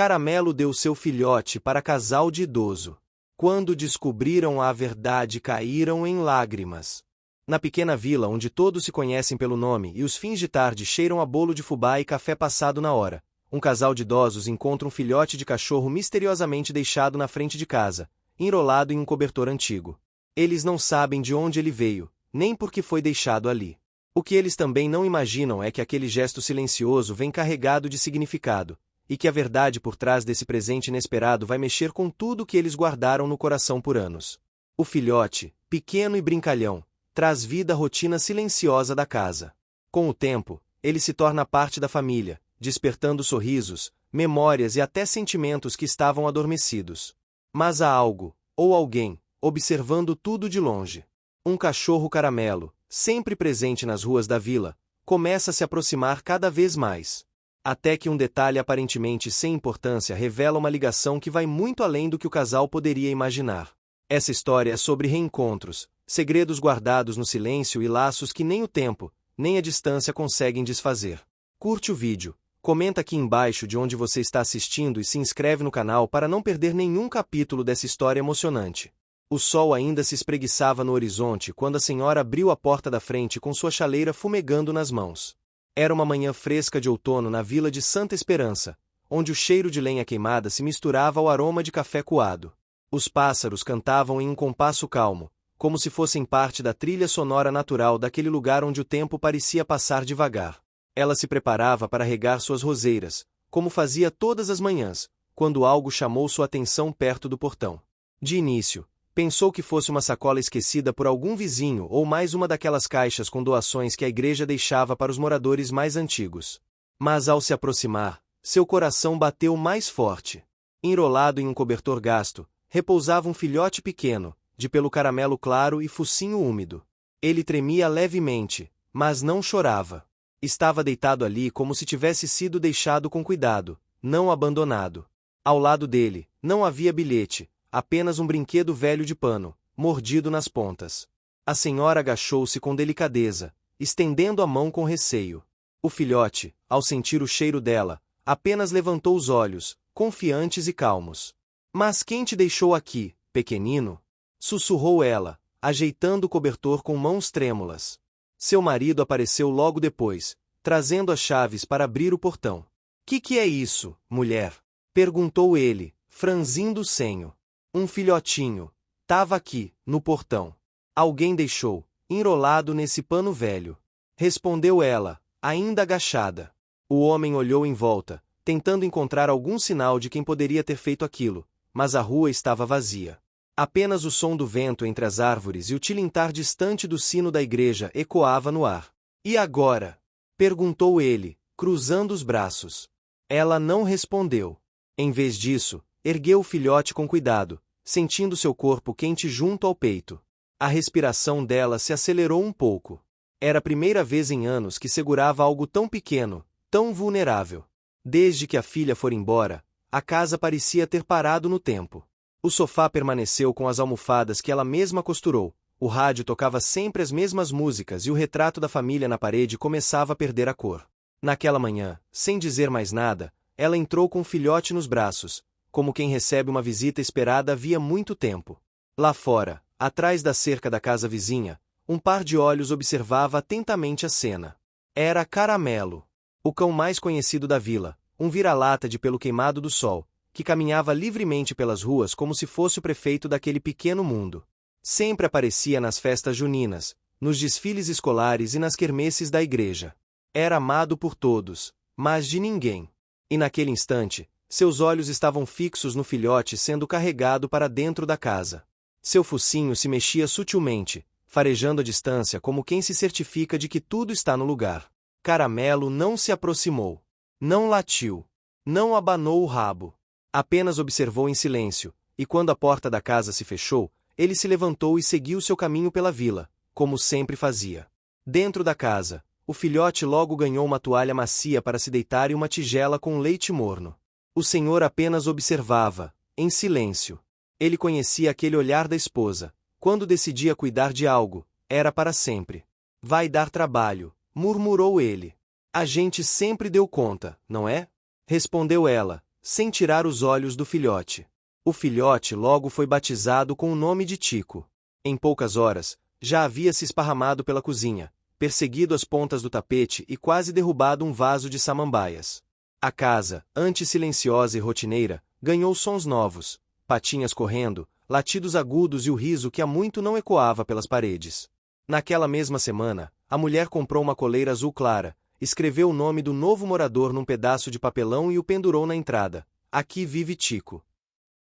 Caramelo deu seu filhote para casal de idoso. Quando descobriram a verdade, caíram em lágrimas. Na pequena vila onde todos se conhecem pelo nome e os fins de tarde cheiram a bolo de fubá e café passado na hora, um casal de idosos encontra um filhote de cachorro misteriosamente deixado na frente de casa, enrolado em um cobertor antigo. Eles não sabem de onde ele veio, nem por que foi deixado ali. O que eles também não imaginam é que aquele gesto silencioso vem carregado de significado, e que a verdade por trás desse presente inesperado vai mexer com tudo que eles guardaram no coração por anos. O filhote, pequeno e brincalhão, traz vida à rotina silenciosa da casa. Com o tempo, ele se torna parte da família, despertando sorrisos, memórias e até sentimentos que estavam adormecidos. Mas há algo, ou alguém, observando tudo de longe. Um cachorro caramelo, sempre presente nas ruas da vila, começa a se aproximar cada vez mais. Até que um detalhe aparentemente sem importância revela uma ligação que vai muito além do que o casal poderia imaginar. Essa história é sobre reencontros, segredos guardados no silêncio e laços que nem o tempo, nem a distância conseguem desfazer. Curte o vídeo, comenta aqui embaixo de onde você está assistindo e se inscreve no canal para não perder nenhum capítulo dessa história emocionante. O sol ainda se espreguiçava no horizonte quando a senhora abriu a porta da frente com sua chaleira fumegando nas mãos. Era uma manhã fresca de outono na vila de Santa Esperança, onde o cheiro de lenha queimada se misturava ao aroma de café coado. Os pássaros cantavam em um compasso calmo, como se fossem parte da trilha sonora natural daquele lugar onde o tempo parecia passar devagar. Ela se preparava para regar suas roseiras, como fazia todas as manhãs, quando algo chamou sua atenção perto do portão. De início, pensou que fosse uma sacola esquecida por algum vizinho ou mais uma daquelas caixas com doações que a igreja deixava para os moradores mais antigos. Mas ao se aproximar, seu coração bateu mais forte. Enrolado em um cobertor gasto, repousava um filhote pequeno, de pelo caramelo claro e focinho úmido. Ele tremia levemente, mas não chorava. Estava deitado ali como se tivesse sido deixado com cuidado, não abandonado. Ao lado dele, não havia bilhete, apenas um brinquedo velho de pano, mordido nas pontas. A senhora agachou-se com delicadeza, estendendo a mão com receio. O filhote, ao sentir o cheiro dela, apenas levantou os olhos, confiantes e calmos. Mas quem te deixou aqui, pequenino? Sussurrou ela, ajeitando o cobertor com mãos trêmulas. Seu marido apareceu logo depois, trazendo as chaves para abrir o portão. Que é isso, mulher? Perguntou ele, franzindo o senho. Um filhotinho. Tava aqui, no portão. Alguém deixou, enrolado nesse pano velho. Respondeu ela, ainda agachada. O homem olhou em volta, tentando encontrar algum sinal de quem poderia ter feito aquilo, mas a rua estava vazia. Apenas o som do vento entre as árvores e o tilintar distante do sino da igreja ecoava no ar. E agora? Perguntou ele, cruzando os braços. Ela não respondeu. Em vez disso, ergueu o filhote com cuidado, sentindo seu corpo quente junto ao peito. A respiração dela se acelerou um pouco. Era a primeira vez em anos que segurava algo tão pequeno, tão vulnerável. Desde que a filha fora embora, a casa parecia ter parado no tempo. O sofá permaneceu com as almofadas que ela mesma costurou, o rádio tocava sempre as mesmas músicas e o retrato da família na parede começava a perder a cor. Naquela manhã, sem dizer mais nada, ela entrou com o filhote nos braços, como quem recebe uma visita esperada havia muito tempo. Lá fora, atrás da cerca da casa vizinha, um par de olhos observava atentamente a cena. Era Caramelo, o cão mais conhecido da vila, um vira-lata de pelo queimado do sol, que caminhava livremente pelas ruas como se fosse o prefeito daquele pequeno mundo. Sempre aparecia nas festas juninas, nos desfiles escolares e nas quermesses da igreja. Era amado por todos, mas de ninguém. E naquele instante, seus olhos estavam fixos no filhote sendo carregado para dentro da casa. Seu focinho se mexia sutilmente, farejando a distância como quem se certifica de que tudo está no lugar. Caramelo não se aproximou. Não latiu. Não abanou o rabo. Apenas observou em silêncio, e quando a porta da casa se fechou, ele se levantou e seguiu seu caminho pela vila, como sempre fazia. Dentro da casa, o filhote logo ganhou uma toalha macia para se deitar e uma tigela com leite morno. O senhor apenas observava, em silêncio. Ele conhecia aquele olhar da esposa. Quando decidia cuidar de algo, era para sempre. Vai dar trabalho, murmurou ele. A gente sempre deu conta, não é? Respondeu ela, sem tirar os olhos do filhote. O filhote logo foi batizado com o nome de Tico. Em poucas horas, já havia se esparramado pela cozinha, perseguido as pontas do tapete e quase derrubado um vaso de samambaias. A casa, antes silenciosa e rotineira, ganhou sons novos, patinhas correndo, latidos agudos e o riso que há muito não ecoava pelas paredes. Naquela mesma semana, a mulher comprou uma coleira azul clara, escreveu o nome do novo morador num pedaço de papelão e o pendurou na entrada. Aqui vive Tico.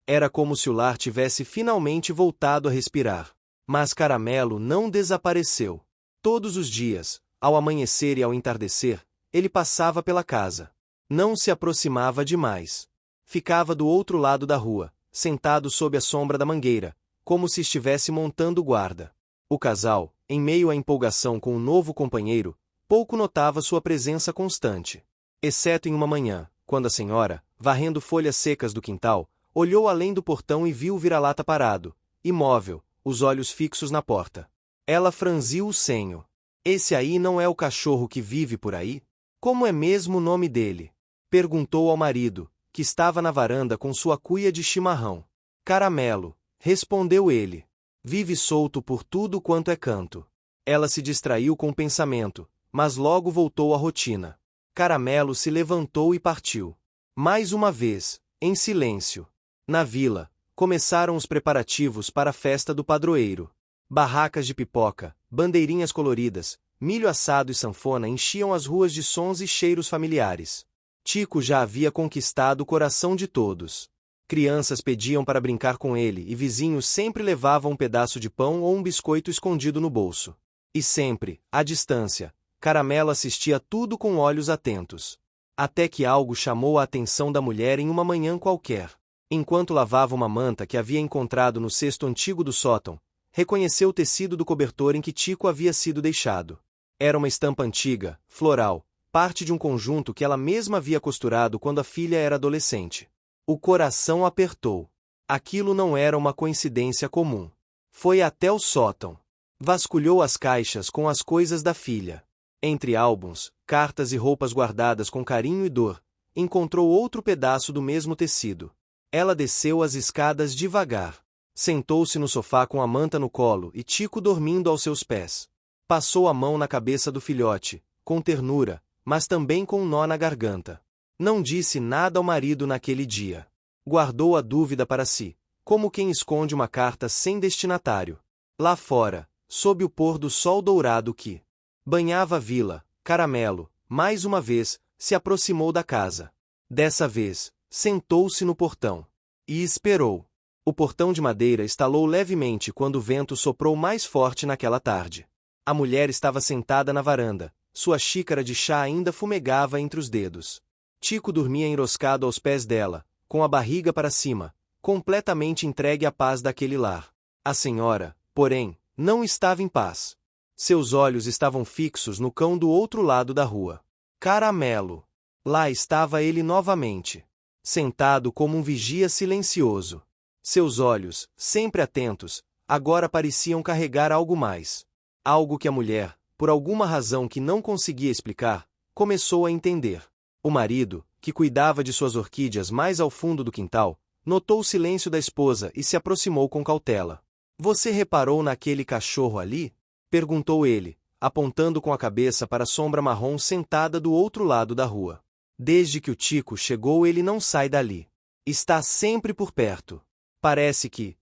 Era como se o lar tivesse finalmente voltado a respirar. Mas Caramelo não desapareceu. Todos os dias, ao amanhecer e ao entardecer, ele passava pela casa. Não se aproximava demais. Ficava do outro lado da rua, sentado sob a sombra da mangueira, como se estivesse montando guarda. O casal, em meio à empolgação com o novo companheiro, pouco notava sua presença constante. Exceto em uma manhã, quando a senhora, varrendo folhas secas do quintal, olhou além do portão e viu o vira-lata parado, imóvel, os olhos fixos na porta. Ela franziu o senho. Esse aí não é o cachorro que vive por aí? Como é mesmo o nome dele? Perguntou ao marido, que estava na varanda com sua cuia de chimarrão. Caramelo, respondeu ele. Vive solto por tudo quanto é canto. Ela se distraiu com o pensamento, mas logo voltou à rotina. Caramelo se levantou e partiu. Mais uma vez, em silêncio. Na vila, começaram os preparativos para a festa do padroeiro. Barracas de pipoca, bandeirinhas coloridas, milho assado e sanfona enchiam as ruas de sons e cheiros familiares. Tico já havia conquistado o coração de todos. Crianças pediam para brincar com ele e vizinhos sempre levavam um pedaço de pão ou um biscoito escondido no bolso. E sempre, à distância, Caramelo assistia tudo com olhos atentos. Até que algo chamou a atenção da mulher em uma manhã qualquer. Enquanto lavava uma manta que havia encontrado no cesto antigo do sótão, reconheceu o tecido do cobertor em que Tico havia sido deixado. Era uma estampa antiga, floral, parte de um conjunto que ela mesma havia costurado quando a filha era adolescente. O coração apertou. Aquilo não era uma coincidência comum. Foi até o sótão. Vasculhou as caixas com as coisas da filha. Entre álbuns, cartas e roupas guardadas com carinho e dor, encontrou outro pedaço do mesmo tecido. Ela desceu as escadas devagar. Sentou-se no sofá com a manta no colo e Tico dormindo aos seus pés. Passou a mão na cabeça do filhote, com ternura, mas também com um nó na garganta. Não disse nada ao marido naquele dia. Guardou a dúvida para si, como quem esconde uma carta sem destinatário. Lá fora, sob o pôr do sol dourado que banhava a vila, Caramelo, mais uma vez, se aproximou da casa. Dessa vez, sentou-se no portão. E esperou. O portão de madeira estalou levemente quando o vento soprou mais forte naquela tarde. A mulher estava sentada na varanda, sua xícara de chá ainda fumegava entre os dedos. Tico dormia enroscado aos pés dela, com a barriga para cima, completamente entregue à paz daquele lar. A senhora, porém, não estava em paz. Seus olhos estavam fixos no cão do outro lado da rua. Caramelo. Lá estava ele novamente. Sentado como um vigia silencioso. Seus olhos, sempre atentos, agora pareciam carregar algo mais. Algo que a mulher, por alguma razão que não conseguia explicar, começou a entender. O marido, que cuidava de suas orquídeas mais ao fundo do quintal, notou o silêncio da esposa e se aproximou com cautela. Você reparou naquele cachorro ali? Perguntou ele, apontando com a cabeça para a sombra marrom sentada do outro lado da rua. Desde que o Tico chegou ele não sai dali. Está sempre por perto. Parece que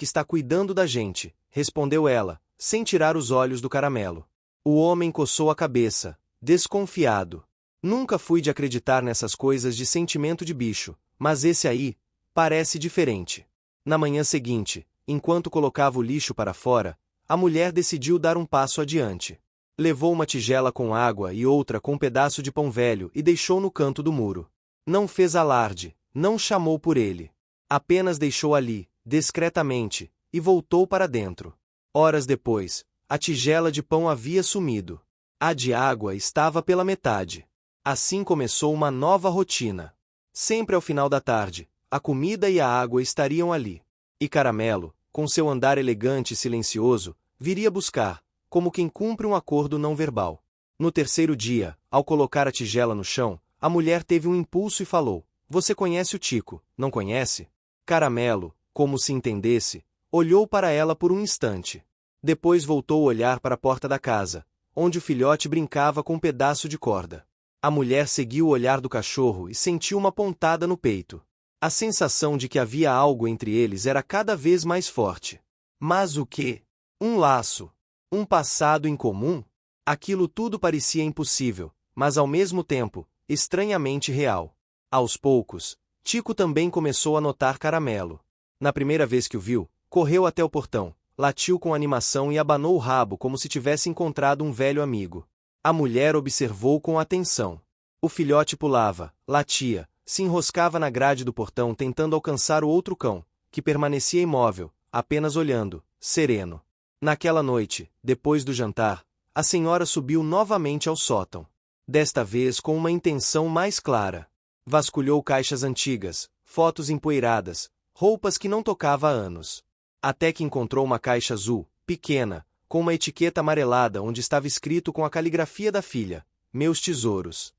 está cuidando da gente, respondeu ela, sem tirar os olhos do Caramelo. O homem coçou a cabeça, desconfiado. Nunca fui de acreditar nessas coisas de sentimento de bicho, mas esse aí parece diferente. Na manhã seguinte, enquanto colocava o lixo para fora, a mulher decidiu dar um passo adiante. Levou uma tigela com água e outra com um pedaço de pão velho e deixou no canto do muro. Não fez alarde, não chamou por ele. Apenas deixou ali, discretamente, e voltou para dentro. Horas depois, a tigela de pão havia sumido. A de água estava pela metade. Assim começou uma nova rotina. Sempre ao final da tarde, a comida e a água estariam ali. E Caramelo, com seu andar elegante e silencioso, viria buscar, como quem cumpre um acordo não verbal. No terceiro dia, ao colocar a tigela no chão, a mulher teve um impulso e falou: Você conhece o Tico, não conhece? Caramelo, como se entendesse, olhou para ela por um instante. Depois voltou a olhar para a porta da casa, onde o filhote brincava com um pedaço de corda. A mulher seguiu o olhar do cachorro e sentiu uma pontada no peito. A sensação de que havia algo entre eles era cada vez mais forte. Mas o quê? Um laço? Um passado em comum? Aquilo tudo parecia impossível, mas ao mesmo tempo, estranhamente real. Aos poucos, Tico também começou a notar Caramelo. Na primeira vez que o viu, correu até o portão, latiu com animação e abanou o rabo como se tivesse encontrado um velho amigo. A mulher observou com atenção. O filhote pulava, latia, se enroscava na grade do portão tentando alcançar o outro cão, que permanecia imóvel, apenas olhando, sereno. Naquela noite, depois do jantar, a senhora subiu novamente ao sótão. Desta vez com uma intenção mais clara. Vasculhou caixas antigas, fotos empoeiradas, roupas que não tocava há anos. Até que encontrou uma caixa azul, pequena, com uma etiqueta amarelada onde estava escrito com a caligrafia da filha: Meus tesouros.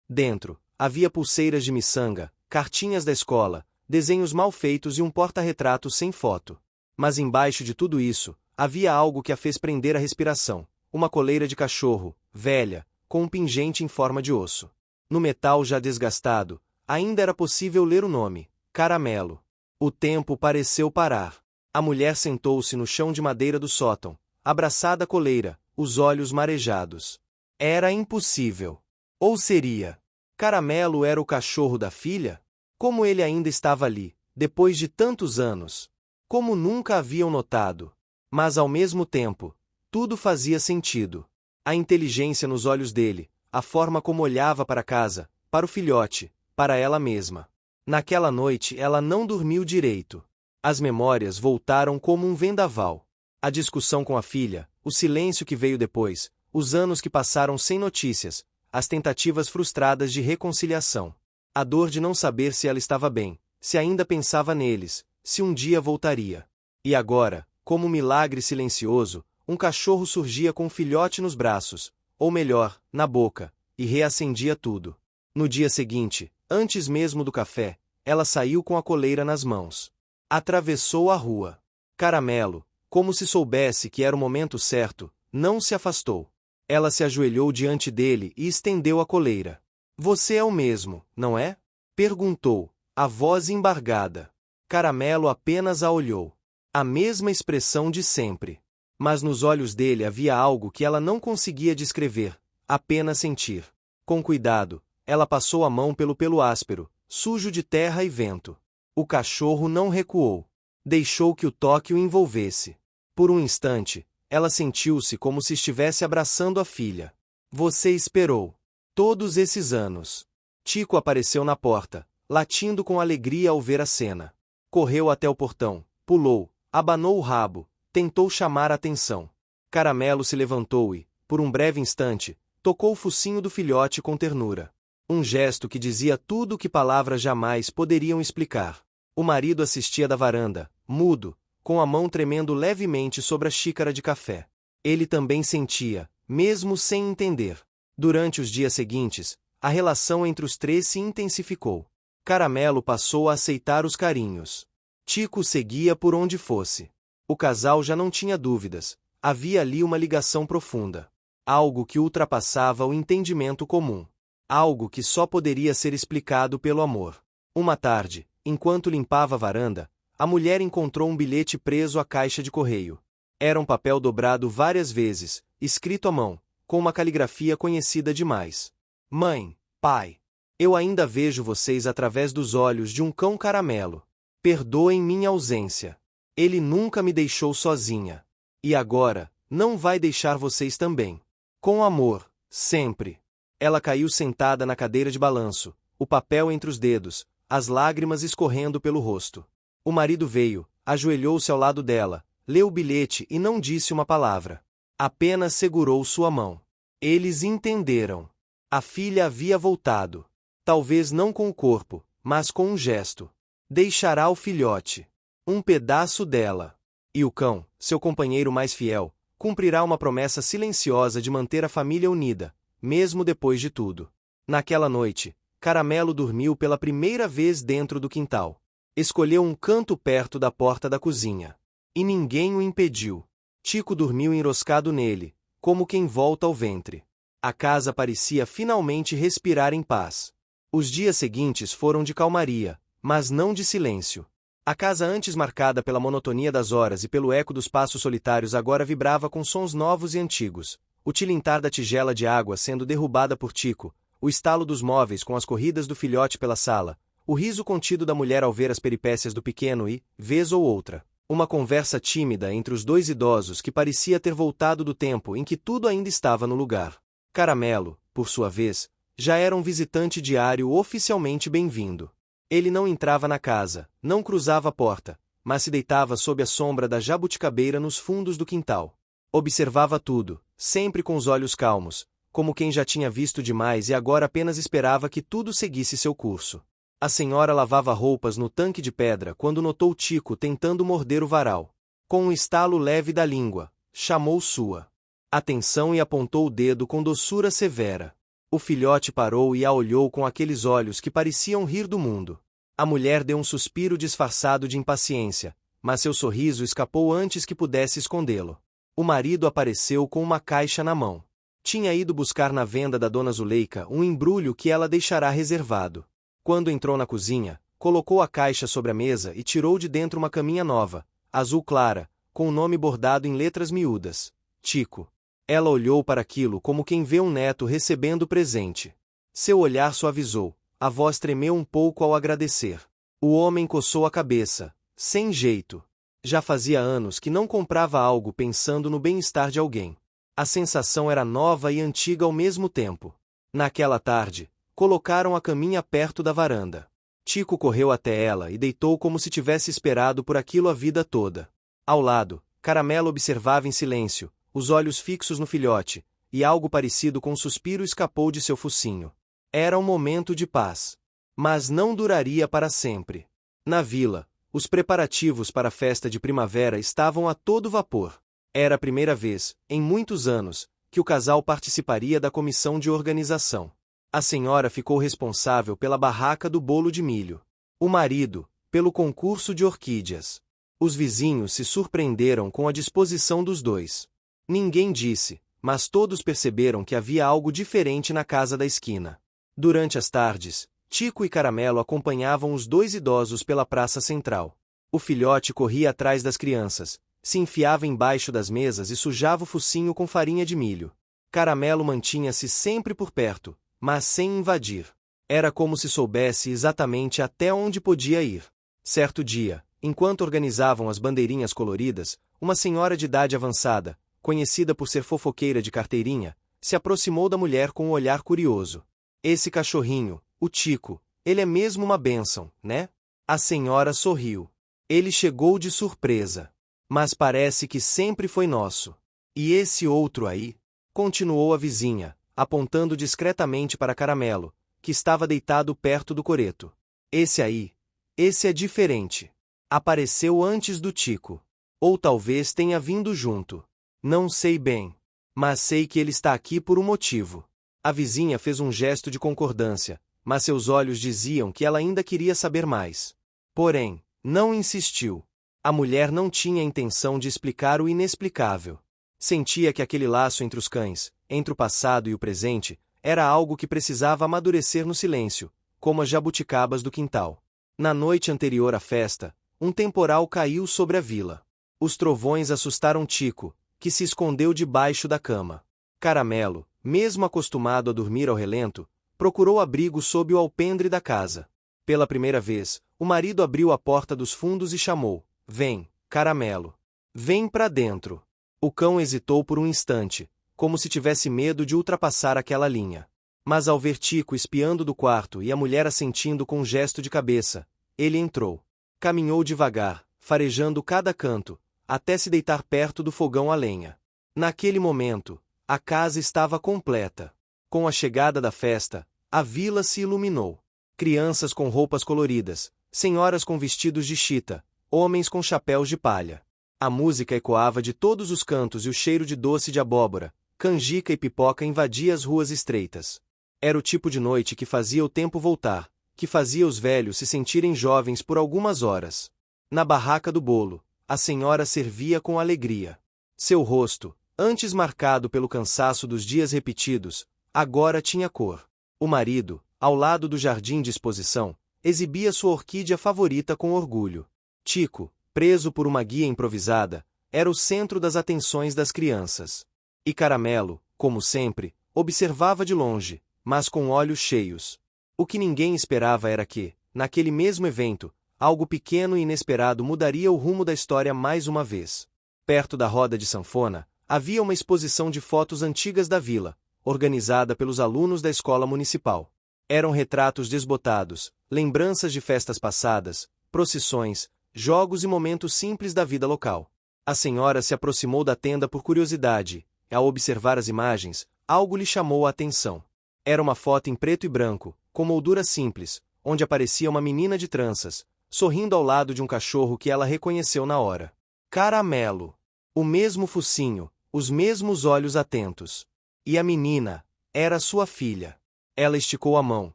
Dentro, havia pulseiras de miçanga, cartinhas da escola, desenhos mal feitos e um porta-retrato sem foto. Mas embaixo de tudo isso, havia algo que a fez prender a respiração: uma coleira de cachorro, velha, com um pingente em forma de osso. No metal já desgastado, ainda era possível ler o nome: Caramelo. O tempo pareceu parar. A mulher sentou-se no chão de madeira do sótão, abraçada à coleira, os olhos marejados. Era impossível. Ou seria? Caramelo era o cachorro da filha? Como ele ainda estava ali, depois de tantos anos? Como nunca haviam notado? Mas ao mesmo tempo, tudo fazia sentido. A inteligência nos olhos dele, a forma como olhava para casa, para o filhote, para ela mesma. Naquela noite ela não dormiu direito. As memórias voltaram como um vendaval. A discussão com a filha, o silêncio que veio depois, os anos que passaram sem notícias, as tentativas frustradas de reconciliação. A dor de não saber se ela estava bem, se ainda pensava neles, se um dia voltaria. E agora, como um milagre silencioso, um cachorro surgia com um filhote nos braços, ou melhor, na boca, e reacendia tudo. No dia seguinte, antes mesmo do café, ela saiu com a coleira nas mãos. Atravessou a rua. Caramelo, como se soubesse que era o momento certo, não se afastou. Ela se ajoelhou diante dele e estendeu a coleira. Você é o mesmo, não é? Perguntou, a voz embargada. Caramelo apenas a olhou. A mesma expressão de sempre. Mas nos olhos dele havia algo que ela não conseguia descrever, apenas sentir. Com cuidado, ela passou a mão pelo pelo áspero, sujo de terra e vento. O cachorro não recuou. Deixou que o toque o envolvesse. Por um instante, ela sentiu-se como se estivesse abraçando a filha. Você esperou. Todos esses anos. Tico apareceu na porta, latindo com alegria ao ver a cena. Correu até o portão, pulou, abanou o rabo, tentou chamar a atenção. Caramelo se levantou e, por um breve instante, tocou o focinho do filhote com ternura. Um gesto que dizia tudo o que palavras jamais poderiam explicar. O marido assistia da varanda, mudo, com a mão tremendo levemente sobre a xícara de café. Ele também sentia, mesmo sem entender. Durante os dias seguintes, a relação entre os três se intensificou. Caramelo passou a aceitar os carinhos. Tico seguia por onde fosse. O casal já não tinha dúvidas, havia ali uma ligação profunda. Algo que ultrapassava o entendimento comum. Algo que só poderia ser explicado pelo amor. Uma tarde, enquanto limpava a varanda, a mulher encontrou um bilhete preso à caixa de correio. Era um papel dobrado várias vezes, escrito à mão, com uma caligrafia conhecida demais. Mãe, pai, eu ainda vejo vocês através dos olhos de um cão caramelo. Perdoem minha ausência. Ele nunca me deixou sozinha. E agora, não vai deixar vocês também. Com amor, sempre. Ela caiu sentada na cadeira de balanço, o papel entre os dedos, as lágrimas escorrendo pelo rosto. O marido veio, ajoelhou-se ao lado dela, leu o bilhete e não disse uma palavra. Apenas segurou sua mão. Eles entenderam. A filha havia voltado. Talvez não com o corpo, mas com um gesto. Deixará o filhote. Um pedaço dela. E o cão, seu companheiro mais fiel, cumprirá uma promessa silenciosa de manter a família unida, mesmo depois de tudo. Naquela noite, Caramelo dormiu pela primeira vez dentro do quintal. Escolheu um canto perto da porta da cozinha. E ninguém o impediu. Tico dormiu enroscado nele, como quem volta ao ventre. A casa parecia finalmente respirar em paz. Os dias seguintes foram de calmaria, mas não de silêncio. A casa antes marcada pela monotonia das horas e pelo eco dos passos solitários agora vibrava com sons novos e antigos. O tilintar da tigela de água sendo derrubada por Tico, o estalo dos móveis com as corridas do filhote pela sala, o riso contido da mulher ao ver as peripécias do pequeno e, vez ou outra, uma conversa tímida entre os dois idosos que parecia ter voltado do tempo em que tudo ainda estava no lugar. Caramelo, por sua vez, já era um visitante diário oficialmente bem-vindo. Ele não entrava na casa, não cruzava a porta, mas se deitava sob a sombra da jabuticabeira nos fundos do quintal. Observava tudo, sempre com os olhos calmos, como quem já tinha visto demais e agora apenas esperava que tudo seguisse seu curso. A senhora lavava roupas no tanque de pedra quando notou Tico tentando morder o varal. Com um estalo leve da língua, chamou sua atenção e apontou o dedo com doçura severa. O filhote parou e a olhou com aqueles olhos que pareciam rir do mundo. A mulher deu um suspiro disfarçado de impaciência, mas seu sorriso escapou antes que pudesse escondê-lo. O marido apareceu com uma caixa na mão. Tinha ido buscar na venda da dona Zuleika um embrulho que ela deixará reservado. Quando entrou na cozinha, colocou a caixa sobre a mesa e tirou de dentro uma caminha nova, azul clara, com o nome bordado em letras miúdas. Tico. Ela olhou para aquilo como quem vê um neto recebendo presente. Seu olhar suavizou, a voz tremeu um pouco ao agradecer. O homem coçou a cabeça, sem jeito. Já fazia anos que não comprava algo pensando no bem-estar de alguém. A sensação era nova e antiga ao mesmo tempo. Naquela tarde, colocaram a caminha perto da varanda. Tico correu até ela e deitou como se tivesse esperado por aquilo a vida toda. Ao lado, Caramelo observava em silêncio, os olhos fixos no filhote, e algo parecido com um suspiro escapou de seu focinho. Era um momento de paz. Mas não duraria para sempre. Na vila, os preparativos para a festa de primavera estavam a todo vapor. Era a primeira vez, em muitos anos, que o casal participaria da comissão de organização. A senhora ficou responsável pela barraca do bolo de milho. O marido, pelo concurso de orquídeas. Os vizinhos se surpreenderam com a disposição dos dois. Ninguém disse, mas todos perceberam que havia algo diferente na casa da esquina. Durante as tardes, Tico e Caramelo acompanhavam os dois idosos pela praça central. O filhote corria atrás das crianças, se enfiava embaixo das mesas e sujava o focinho com farinha de milho. Caramelo mantinha-se sempre por perto, mas sem invadir. Era como se soubesse exatamente até onde podia ir. Certo dia, enquanto organizavam as bandeirinhas coloridas, uma senhora de idade avançada, conhecida por ser fofoqueira de carteirinha, se aproximou da mulher com um olhar curioso. Esse cachorrinho, o Tico, ele é mesmo uma bênção, né? A senhora sorriu. Ele chegou de surpresa. Mas parece que sempre foi nosso. E esse outro aí? Continuou a vizinha, apontando discretamente para Caramelo, que estava deitado perto do coreto. Esse aí. Esse é diferente. Apareceu antes do Tico. Ou talvez tenha vindo junto. Não sei bem. Mas sei que ele está aqui por um motivo. A vizinha fez um gesto de concordância, mas seus olhos diziam que ela ainda queria saber mais. Porém, não insistiu. A mulher não tinha intenção de explicar o inexplicável. Sentia que aquele laço entre os cães, entre o passado e o presente, era algo que precisava amadurecer no silêncio, como as jabuticabas do quintal. Na noite anterior à festa, um temporal caiu sobre a vila. Os trovões assustaram Tico, que se escondeu debaixo da cama. Caramelo, mesmo acostumado a dormir ao relento, procurou abrigo sob o alpendre da casa. Pela primeira vez, o marido abriu a porta dos fundos e chamou: "Vem, Caramelo. Vem pra dentro." O cão hesitou por um instante, como se tivesse medo de ultrapassar aquela linha. Mas ao ver Tico espiando do quarto e a mulher assentindo com um gesto de cabeça, ele entrou. Caminhou devagar, farejando cada canto, até se deitar perto do fogão a lenha. Naquele momento, a casa estava completa. Com a chegada da festa, a vila se iluminou. Crianças com roupas coloridas, senhoras com vestidos de chita, homens com chapéus de palha. A música ecoava de todos os cantos e o cheiro de doce de abóbora, canjica e pipoca invadia as ruas estreitas. Era o tipo de noite que fazia o tempo voltar, que fazia os velhos se sentirem jovens por algumas horas. Na barraca do bolo, a senhora servia com alegria. Seu rosto, antes marcado pelo cansaço dos dias repetidos, agora tinha cor. O marido, ao lado do jardim de exposição, exibia sua orquídea favorita com orgulho. Tico, preso por uma guia improvisada, era o centro das atenções das crianças. E Caramelo, como sempre, observava de longe, mas com olhos cheios. O que ninguém esperava era que, naquele mesmo evento, algo pequeno e inesperado mudaria o rumo da história mais uma vez. Perto da roda de sanfona, havia uma exposição de fotos antigas da vila, organizada pelos alunos da escola municipal. Eram retratos desbotados, lembranças de festas passadas, procissões, jogos e momentos simples da vida local. A senhora se aproximou da tenda por curiosidade, e ao observar as imagens, algo lhe chamou a atenção. Era uma foto em preto e branco, com moldura simples, onde aparecia uma menina de tranças, sorrindo ao lado de um cachorro que ela reconheceu na hora. Caramelo. O mesmo focinho, os mesmos olhos atentos. E a menina era sua filha. Ela esticou a mão,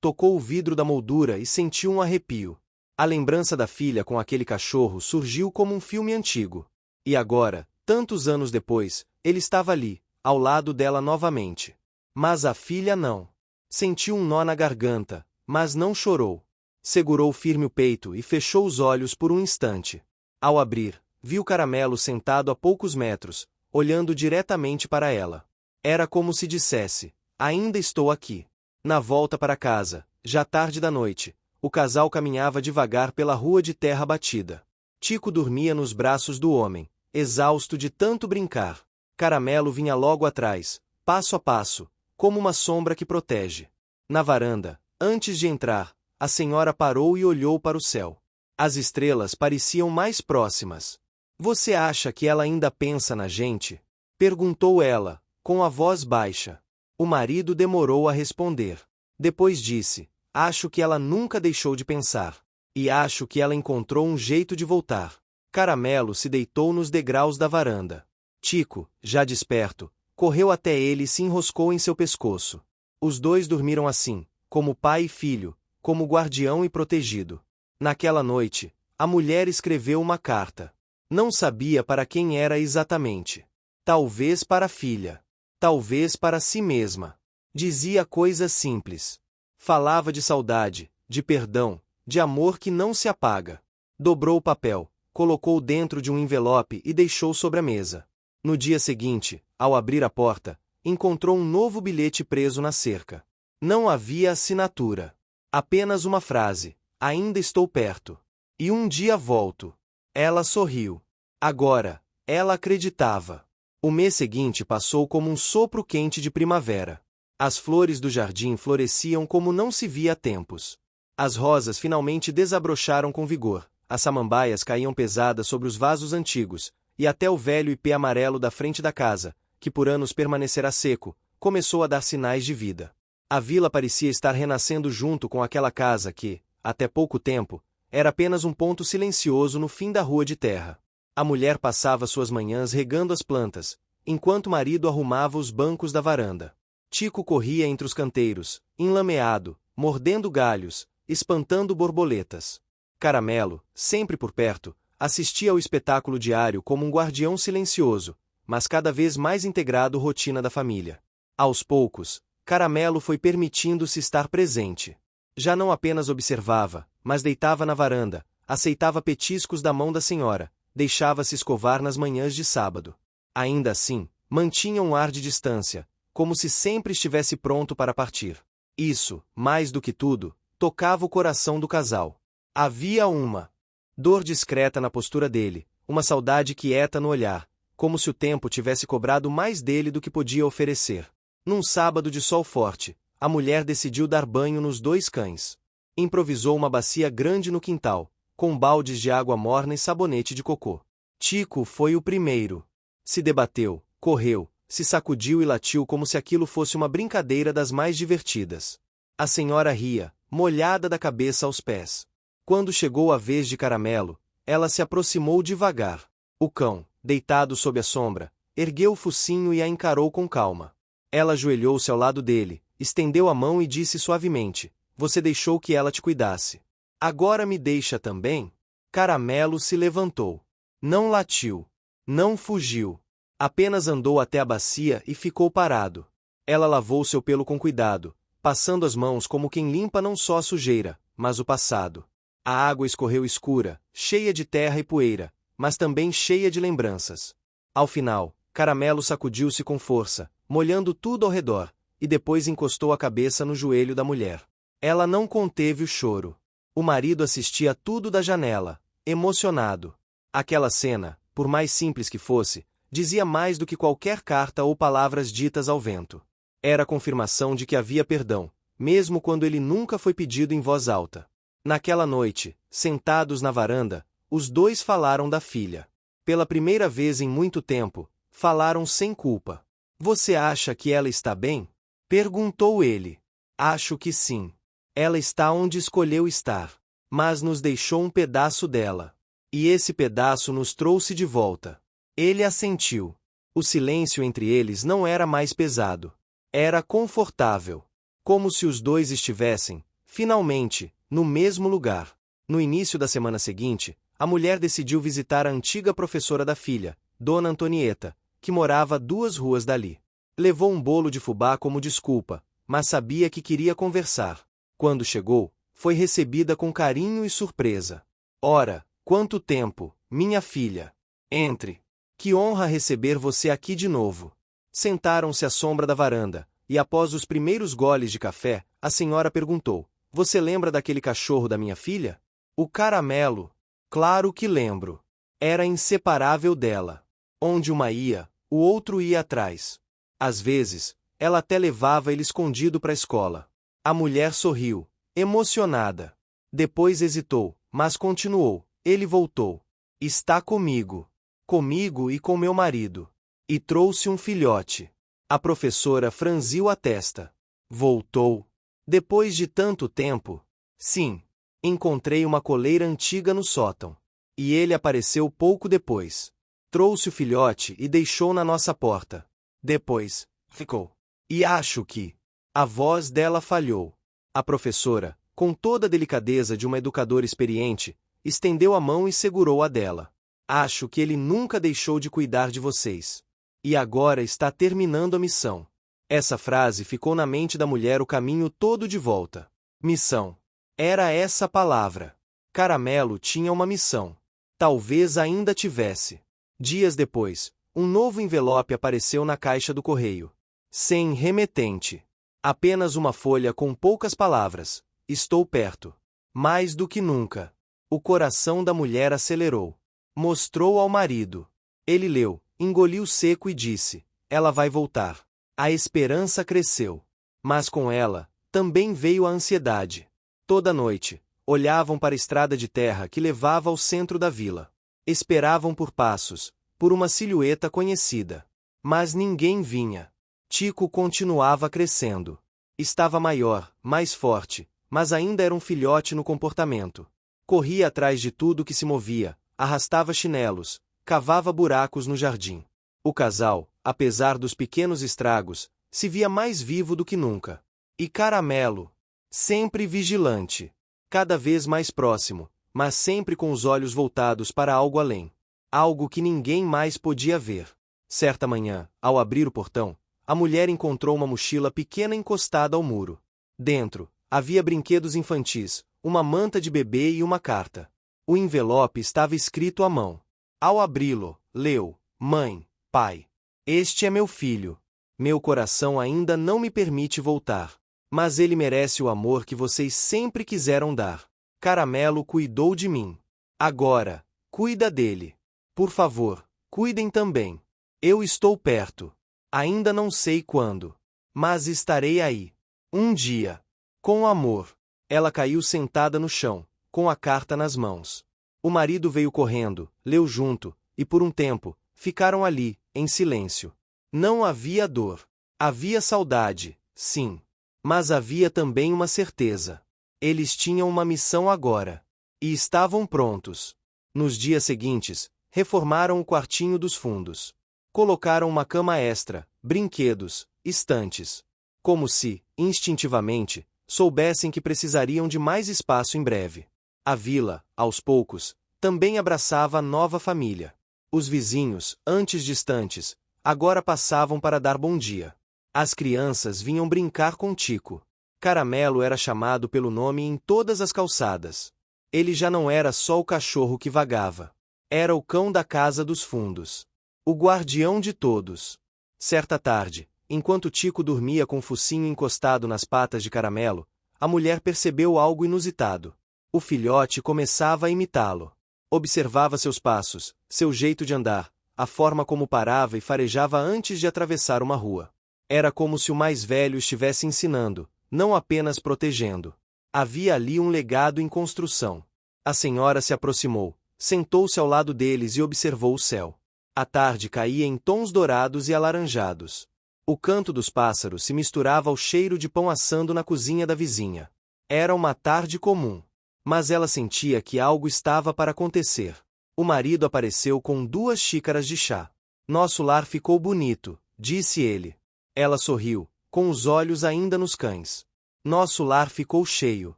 tocou o vidro da moldura e sentiu um arrepio. A lembrança da filha com aquele cachorro surgiu como um filme antigo. E agora, tantos anos depois, ele estava ali, ao lado dela novamente. Mas a filha não. Sentiu um nó na garganta, mas não chorou. Segurou firme o peito e fechou os olhos por um instante. Ao abrir, viu Caramelo sentado a poucos metros, olhando diretamente para ela. Era como se dissesse: ainda estou aqui. Na volta para casa, já tarde da noite, o casal caminhava devagar pela rua de terra batida. Tico dormia nos braços do homem, exausto de tanto brincar. Caramelo vinha logo atrás, passo a passo, como uma sombra que protege. Na varanda, antes de entrar, a senhora parou e olhou para o céu. As estrelas pareciam mais próximas. Você acha que ela ainda pensa na gente? Perguntou ela, com a voz baixa. O marido demorou a responder. Depois disse: acho que ela nunca deixou de pensar. E acho que ela encontrou um jeito de voltar. Caramelo se deitou nos degraus da varanda. Tico, já desperto, correu até ele e se enroscou em seu pescoço. Os dois dormiram assim, como pai e filho, como guardião e protegido. Naquela noite, a mulher escreveu uma carta. Não sabia para quem era exatamente. Talvez para a filha. Talvez para si mesma. Dizia coisas simples. Falava de saudade, de perdão, de amor que não se apaga. Dobrou o papel, colocou dentro de um envelope e deixou sobre a mesa. No dia seguinte, ao abrir a porta, encontrou um novo bilhete preso na cerca. Não havia assinatura. Apenas uma frase: ainda estou perto. E um dia volto. Ela sorriu. Agora, ela acreditava. O mês seguinte passou como um sopro quente de primavera. As flores do jardim floresciam como não se via há tempos. As rosas finalmente desabrocharam com vigor, as samambaias caíam pesadas sobre os vasos antigos, e até o velho ipê amarelo da frente da casa, que por anos permanecerá seco, começou a dar sinais de vida. A vila parecia estar renascendo junto com aquela casa que, até pouco tempo, era apenas um ponto silencioso no fim da rua de terra. A mulher passava suas manhãs regando as plantas, enquanto o marido arrumava os bancos da varanda. Tico corria entre os canteiros, enlameado, mordendo galhos, espantando borboletas. Caramelo, sempre por perto, assistia ao espetáculo diário como um guardião silencioso, mas cada vez mais integrado à rotina da família. Aos poucos, Caramelo foi permitindo-se estar presente. Já não apenas observava, mas deitava na varanda, aceitava petiscos da mão da senhora, deixava-se escovar nas manhãs de sábado. Ainda assim, mantinha um ar de distância, como se sempre estivesse pronto para partir. Isso, mais do que tudo, tocava o coração do casal. Havia uma dor discreta na postura dele, uma saudade quieta no olhar, como se o tempo tivesse cobrado mais dele do que podia oferecer. Num sábado de sol forte, a mulher decidiu dar banho nos dois cães. Improvisou uma bacia grande no quintal, com baldes de água morna e sabonete de cocô. Tico foi o primeiro. Se debateu, correu, se sacudiu e latiu como se aquilo fosse uma brincadeira das mais divertidas. A senhora ria, molhada da cabeça aos pés. Quando chegou a vez de Caramelo, ela se aproximou devagar. O cão, deitado sob a sombra, ergueu o focinho e a encarou com calma. Ela ajoelhou-se ao lado dele, estendeu a mão e disse suavemente: você deixou que ela te cuidasse. Agora me deixa também? Caramelo se levantou. Não latiu. Não fugiu. Apenas andou até a bacia e ficou parado. Ela lavou seu pelo com cuidado, passando as mãos como quem limpa não só a sujeira, mas o passado. A água escorreu escura, cheia de terra e poeira, mas também cheia de lembranças. Ao final, Caramelo sacudiu-se com força, molhando tudo ao redor, e depois encostou a cabeça no joelho da mulher. Ela não conteve o choro. O marido assistia a tudo da janela, emocionado. Aquela cena, por mais simples que fosse, dizia mais do que qualquer carta ou palavras ditas ao vento. Era a confirmação de que havia perdão, mesmo quando ele nunca foi pedido em voz alta. Naquela noite, sentados na varanda, os dois falaram da filha. Pela primeira vez em muito tempo, falaram sem culpa. Você acha que ela está bem? Perguntou ele. Acho que sim. Ela está onde escolheu estar. Mas nos deixou um pedaço dela. E esse pedaço nos trouxe de volta. Ele assentiu. O silêncio entre eles não era mais pesado. Era confortável. Como se os dois estivessem, finalmente, no mesmo lugar. No início da semana seguinte, a mulher decidiu visitar a antiga professora da filha, Dona Antonieta, que morava a 2 ruas dali. Levou um bolo de fubá como desculpa, mas sabia que queria conversar. Quando chegou, foi recebida com carinho e surpresa. Ora, quanto tempo, minha filha! Entre! Que honra receber você aqui de novo! Sentaram-se à sombra da varanda, e após os primeiros goles de café, a senhora perguntou: você lembra daquele cachorro da minha filha? O Caramelo? Claro que lembro. Era inseparável dela. Onde uma ia, o outro ia atrás. Às vezes, ela até levava ele escondido para a escola. A mulher sorriu, emocionada. Depois hesitou, mas continuou. Ele voltou. Está comigo. Comigo e com meu marido. E trouxe um filhote. A professora franziu a testa. Voltou. Depois de tanto tempo? Sim. Encontrei uma coleira antiga no sótão. E ele apareceu pouco depois. Trouxe o filhote e deixou na nossa porta. Depois, ficou. E acho que... A voz dela falhou. A professora, com toda a delicadeza de uma educadora experiente, estendeu a mão e segurou a dela. Acho que ele nunca deixou de cuidar de vocês. E agora está terminando a missão. Essa frase ficou na mente da mulher o caminho todo de volta. Missão. Era essa a palavra. Caramelo tinha uma missão. Talvez ainda tivesse. Dias depois, um novo envelope apareceu na caixa do correio. Sem remetente. Apenas uma folha com poucas palavras. Estou perto. Mais do que nunca. O coração da mulher acelerou. Mostrou ao marido. Ele leu, engoliu seco e disse: ela vai voltar. A esperança cresceu. Mas com ela, também veio a ansiedade. Toda noite, olhavam para a estrada de terra que levava ao centro da vila. Esperavam por passos, por uma silhueta conhecida. Mas ninguém vinha. Tico continuava crescendo. Estava maior, mais forte, mas ainda era um filhote no comportamento. Corria atrás de tudo que se movia, arrastava chinelos, cavava buracos no jardim. O casal, apesar dos pequenos estragos, se via mais vivo do que nunca. E Caramelo, sempre vigilante, cada vez mais próximo, mas sempre com os olhos voltados para algo além. Algo que ninguém mais podia ver. Certa manhã, ao abrir o portão, a mulher encontrou uma mochila pequena encostada ao muro. Dentro, havia brinquedos infantis, uma manta de bebê e uma carta. O envelope estava escrito à mão. Ao abri-lo, leu: Mãe, pai. Este é meu filho. Meu coração ainda não me permite voltar. Mas ele merece o amor que vocês sempre quiseram dar. Caramelo cuidou de mim. Agora, cuida dele. Por favor, cuidem também. Eu estou perto. Ainda não sei quando. Mas estarei aí. Um dia. Com amor. Ela caiu sentada no chão, com a carta nas mãos. O marido veio correndo, leu junto, e por um tempo, ficaram ali, em silêncio. Não havia dor. Havia saudade, sim. Mas havia também uma certeza. Eles tinham uma missão agora. E estavam prontos. Nos dias seguintes, reformaram o quartinho dos fundos. Colocaram uma cama extra, brinquedos, estantes. como se, instintivamente, soubessem que precisariam de mais espaço em breve. A vila, aos poucos, também abraçava a nova família. Os vizinhos, antes distantes, agora passavam para dar bom dia. As crianças vinham brincar com Tico. Caramelo era chamado pelo nome em todas as calçadas. Ele já não era só o cachorro que vagava. Era o cão da casa dos fundos. O guardião de todos. Certa tarde, enquanto Tico dormia com o focinho encostado nas patas de Caramelo, a mulher percebeu algo inusitado. O filhote começava a imitá-lo. Observava seus passos, seu jeito de andar, a forma como parava e farejava antes de atravessar uma rua. Era como se o mais velho estivesse ensinando, não apenas protegendo. Havia ali um legado em construção. A senhora se aproximou, sentou-se ao lado deles e observou o céu. A tarde caía em tons dourados e alaranjados. O canto dos pássaros se misturava ao cheiro de pão assando na cozinha da vizinha. Era uma tarde comum. Mas ela sentia que algo estava para acontecer. O marido apareceu com 2 xícaras de chá. Nosso lar ficou bonito, disse ele. Ela sorriu, com os olhos ainda nos cães. Nosso lar ficou cheio.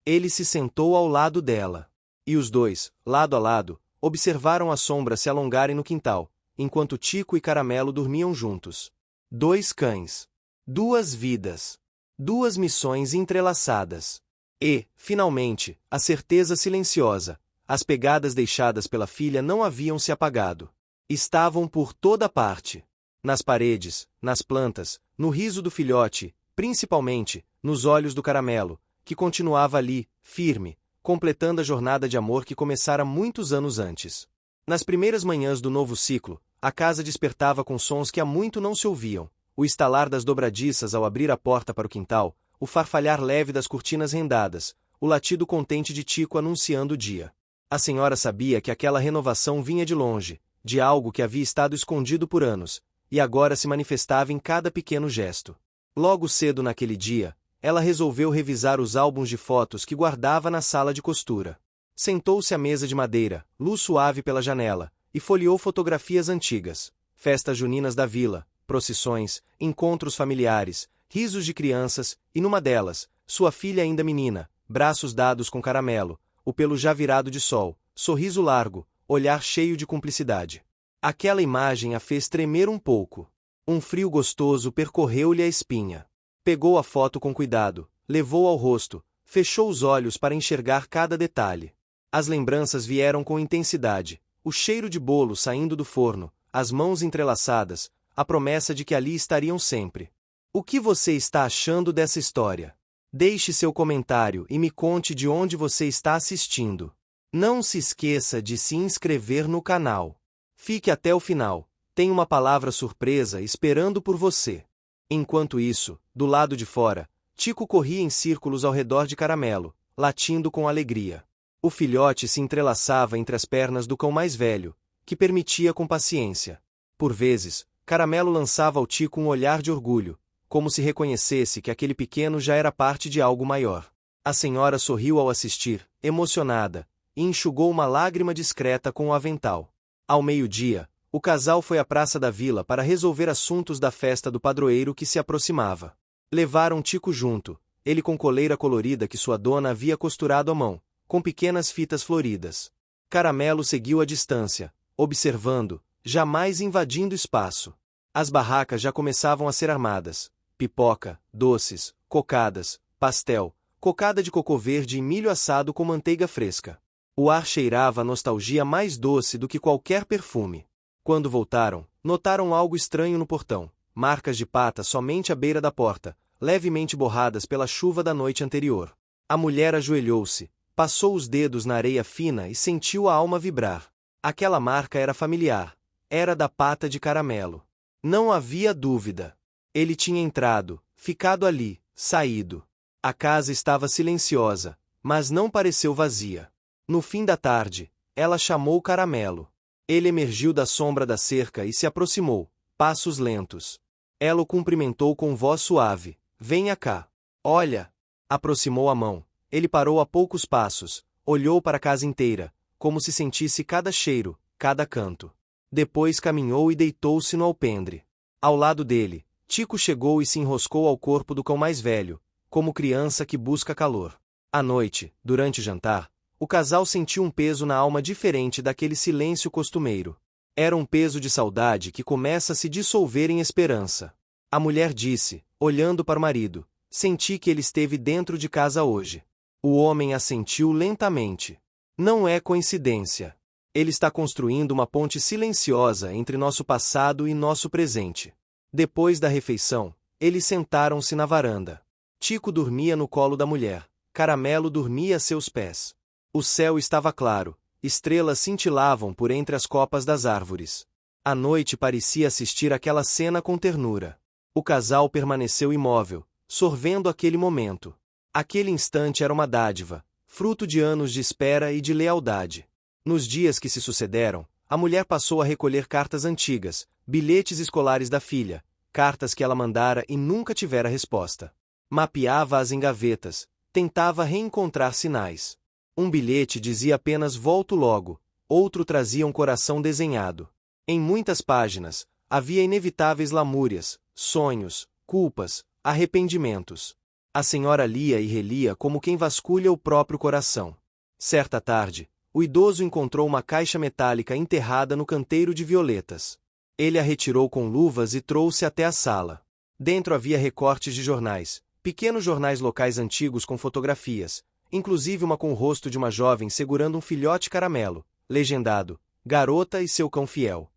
Ele se sentou ao lado dela. E os dois, lado a lado, observaram as sombras se alongarem no quintal, enquanto Tico e Caramelo dormiam juntos. 2 cães. 2 vidas. 2 missões entrelaçadas. E, finalmente, a certeza silenciosa, as pegadas deixadas pela filha não haviam se apagado. Estavam por toda parte. Nas paredes, nas plantas, no riso do filhote, principalmente, nos olhos do Caramelo, que continuava ali, firme, completando a jornada de amor que começara muitos anos antes. Nas primeiras manhãs do novo ciclo, a casa despertava com sons que há muito não se ouviam, o estalar das dobradiças ao abrir a porta para o quintal, o farfalhar leve das cortinas rendadas, o latido contente de Tico anunciando o dia. A senhora sabia que aquela renovação vinha de longe, de algo que havia estado escondido por anos, e agora se manifestava em cada pequeno gesto. Logo cedo naquele dia, ela resolveu revisar os álbuns de fotos que guardava na sala de costura. Sentou-se à mesa de madeira, luz suave pela janela, e folheou fotografias antigas, festas juninas da vila, procissões, encontros familiares, risos de crianças, e numa delas, sua filha ainda menina, braços dados com Caramelo, o pelo já virado de sol, sorriso largo, olhar cheio de cumplicidade. Aquela imagem a fez tremer um pouco. Um frio gostoso percorreu-lhe a espinha. Pegou a foto com cuidado, levou ao rosto, fechou os olhos para enxergar cada detalhe. As lembranças vieram com intensidade, o cheiro de bolo saindo do forno, as mãos entrelaçadas, a promessa de que ali estariam sempre. O que você está achando dessa história? Deixe seu comentário e me conte de onde você está assistindo. Não se esqueça de se inscrever no canal. Fique até o final, tem uma palavra surpresa esperando por você. Enquanto isso, do lado de fora, Tico corria em círculos ao redor de Caramelo, latindo com alegria. O filhote se entrelaçava entre as pernas do cão mais velho, que permitia com paciência. Por vezes, Caramelo lançava ao Tico um olhar de orgulho, como se reconhecesse que aquele pequeno já era parte de algo maior. A senhora sorriu ao assistir, emocionada, e enxugou uma lágrima discreta com o avental. Ao meio-dia, o casal foi à praça da vila para resolver assuntos da festa do padroeiro que se aproximava. Levaram Tico junto, ele com coleira colorida que sua dona havia costurado à mão, com pequenas fitas floridas. Caramelo seguiu à distância, observando, jamais invadindo espaço. As barracas já começavam a ser armadas. Pipoca, doces, cocadas, pastel, cocada de cocô verde e milho assado com manteiga fresca. O ar cheirava a nostalgia mais doce do que qualquer perfume. Quando voltaram, notaram algo estranho no portão, marcas de patas somente à beira da porta, levemente borradas pela chuva da noite anterior. A mulher ajoelhou-se, passou os dedos na areia fina e sentiu a alma vibrar. Aquela marca era familiar, era da pata de Caramelo. Não havia dúvida. Ele tinha entrado, ficado ali, saído. A casa estava silenciosa, mas não pareceu vazia. No fim da tarde, ela chamou Caramelo. Ele emergiu da sombra da cerca e se aproximou, passos lentos. Ela o cumprimentou com voz suave. Venha cá. Olha. Aproximou a mão. Ele parou a poucos passos, olhou para a casa inteira, como se sentisse cada cheiro, cada canto. Depois caminhou e deitou-se no alpendre. Ao lado dele, Tico chegou e se enroscou ao corpo do cão mais velho, como criança que busca calor. À noite, durante o jantar, o casal sentiu um peso na alma diferente daquele silêncio costumeiro. Era um peso de saudade que começa a se dissolver em esperança. A mulher disse, olhando para o marido: senti que ele esteve dentro de casa hoje. O homem assentiu lentamente. Não é coincidência. Ele está construindo uma ponte silenciosa entre nosso passado e nosso presente. Depois da refeição, eles sentaram-se na varanda. Tico dormia no colo da mulher. Caramelo dormia a seus pés. O céu estava claro, estrelas cintilavam por entre as copas das árvores. A noite parecia assistir aquela cena com ternura. O casal permaneceu imóvel, sorvendo aquele momento. Aquele instante era uma dádiva, fruto de anos de espera e de lealdade. Nos dias que se sucederam, a mulher passou a recolher cartas antigas, bilhetes escolares da filha, cartas que ela mandara e nunca tivera resposta. Mapeava-as em gavetas, tentava reencontrar sinais. Um bilhete dizia apenas "volto logo", outro trazia um coração desenhado. Em muitas páginas, havia inevitáveis lamúrias, sonhos, culpas, arrependimentos. A senhora lia e relia como quem vasculha o próprio coração. Certa tarde, o idoso encontrou uma caixa metálica enterrada no canteiro de violetas. Ele a retirou com luvas e trouxe até a sala. Dentro havia recortes de jornais, pequenos jornais locais antigos com fotografias, inclusive uma com o rosto de uma jovem segurando um filhote caramelo, legendado: Garota e seu cão fiel.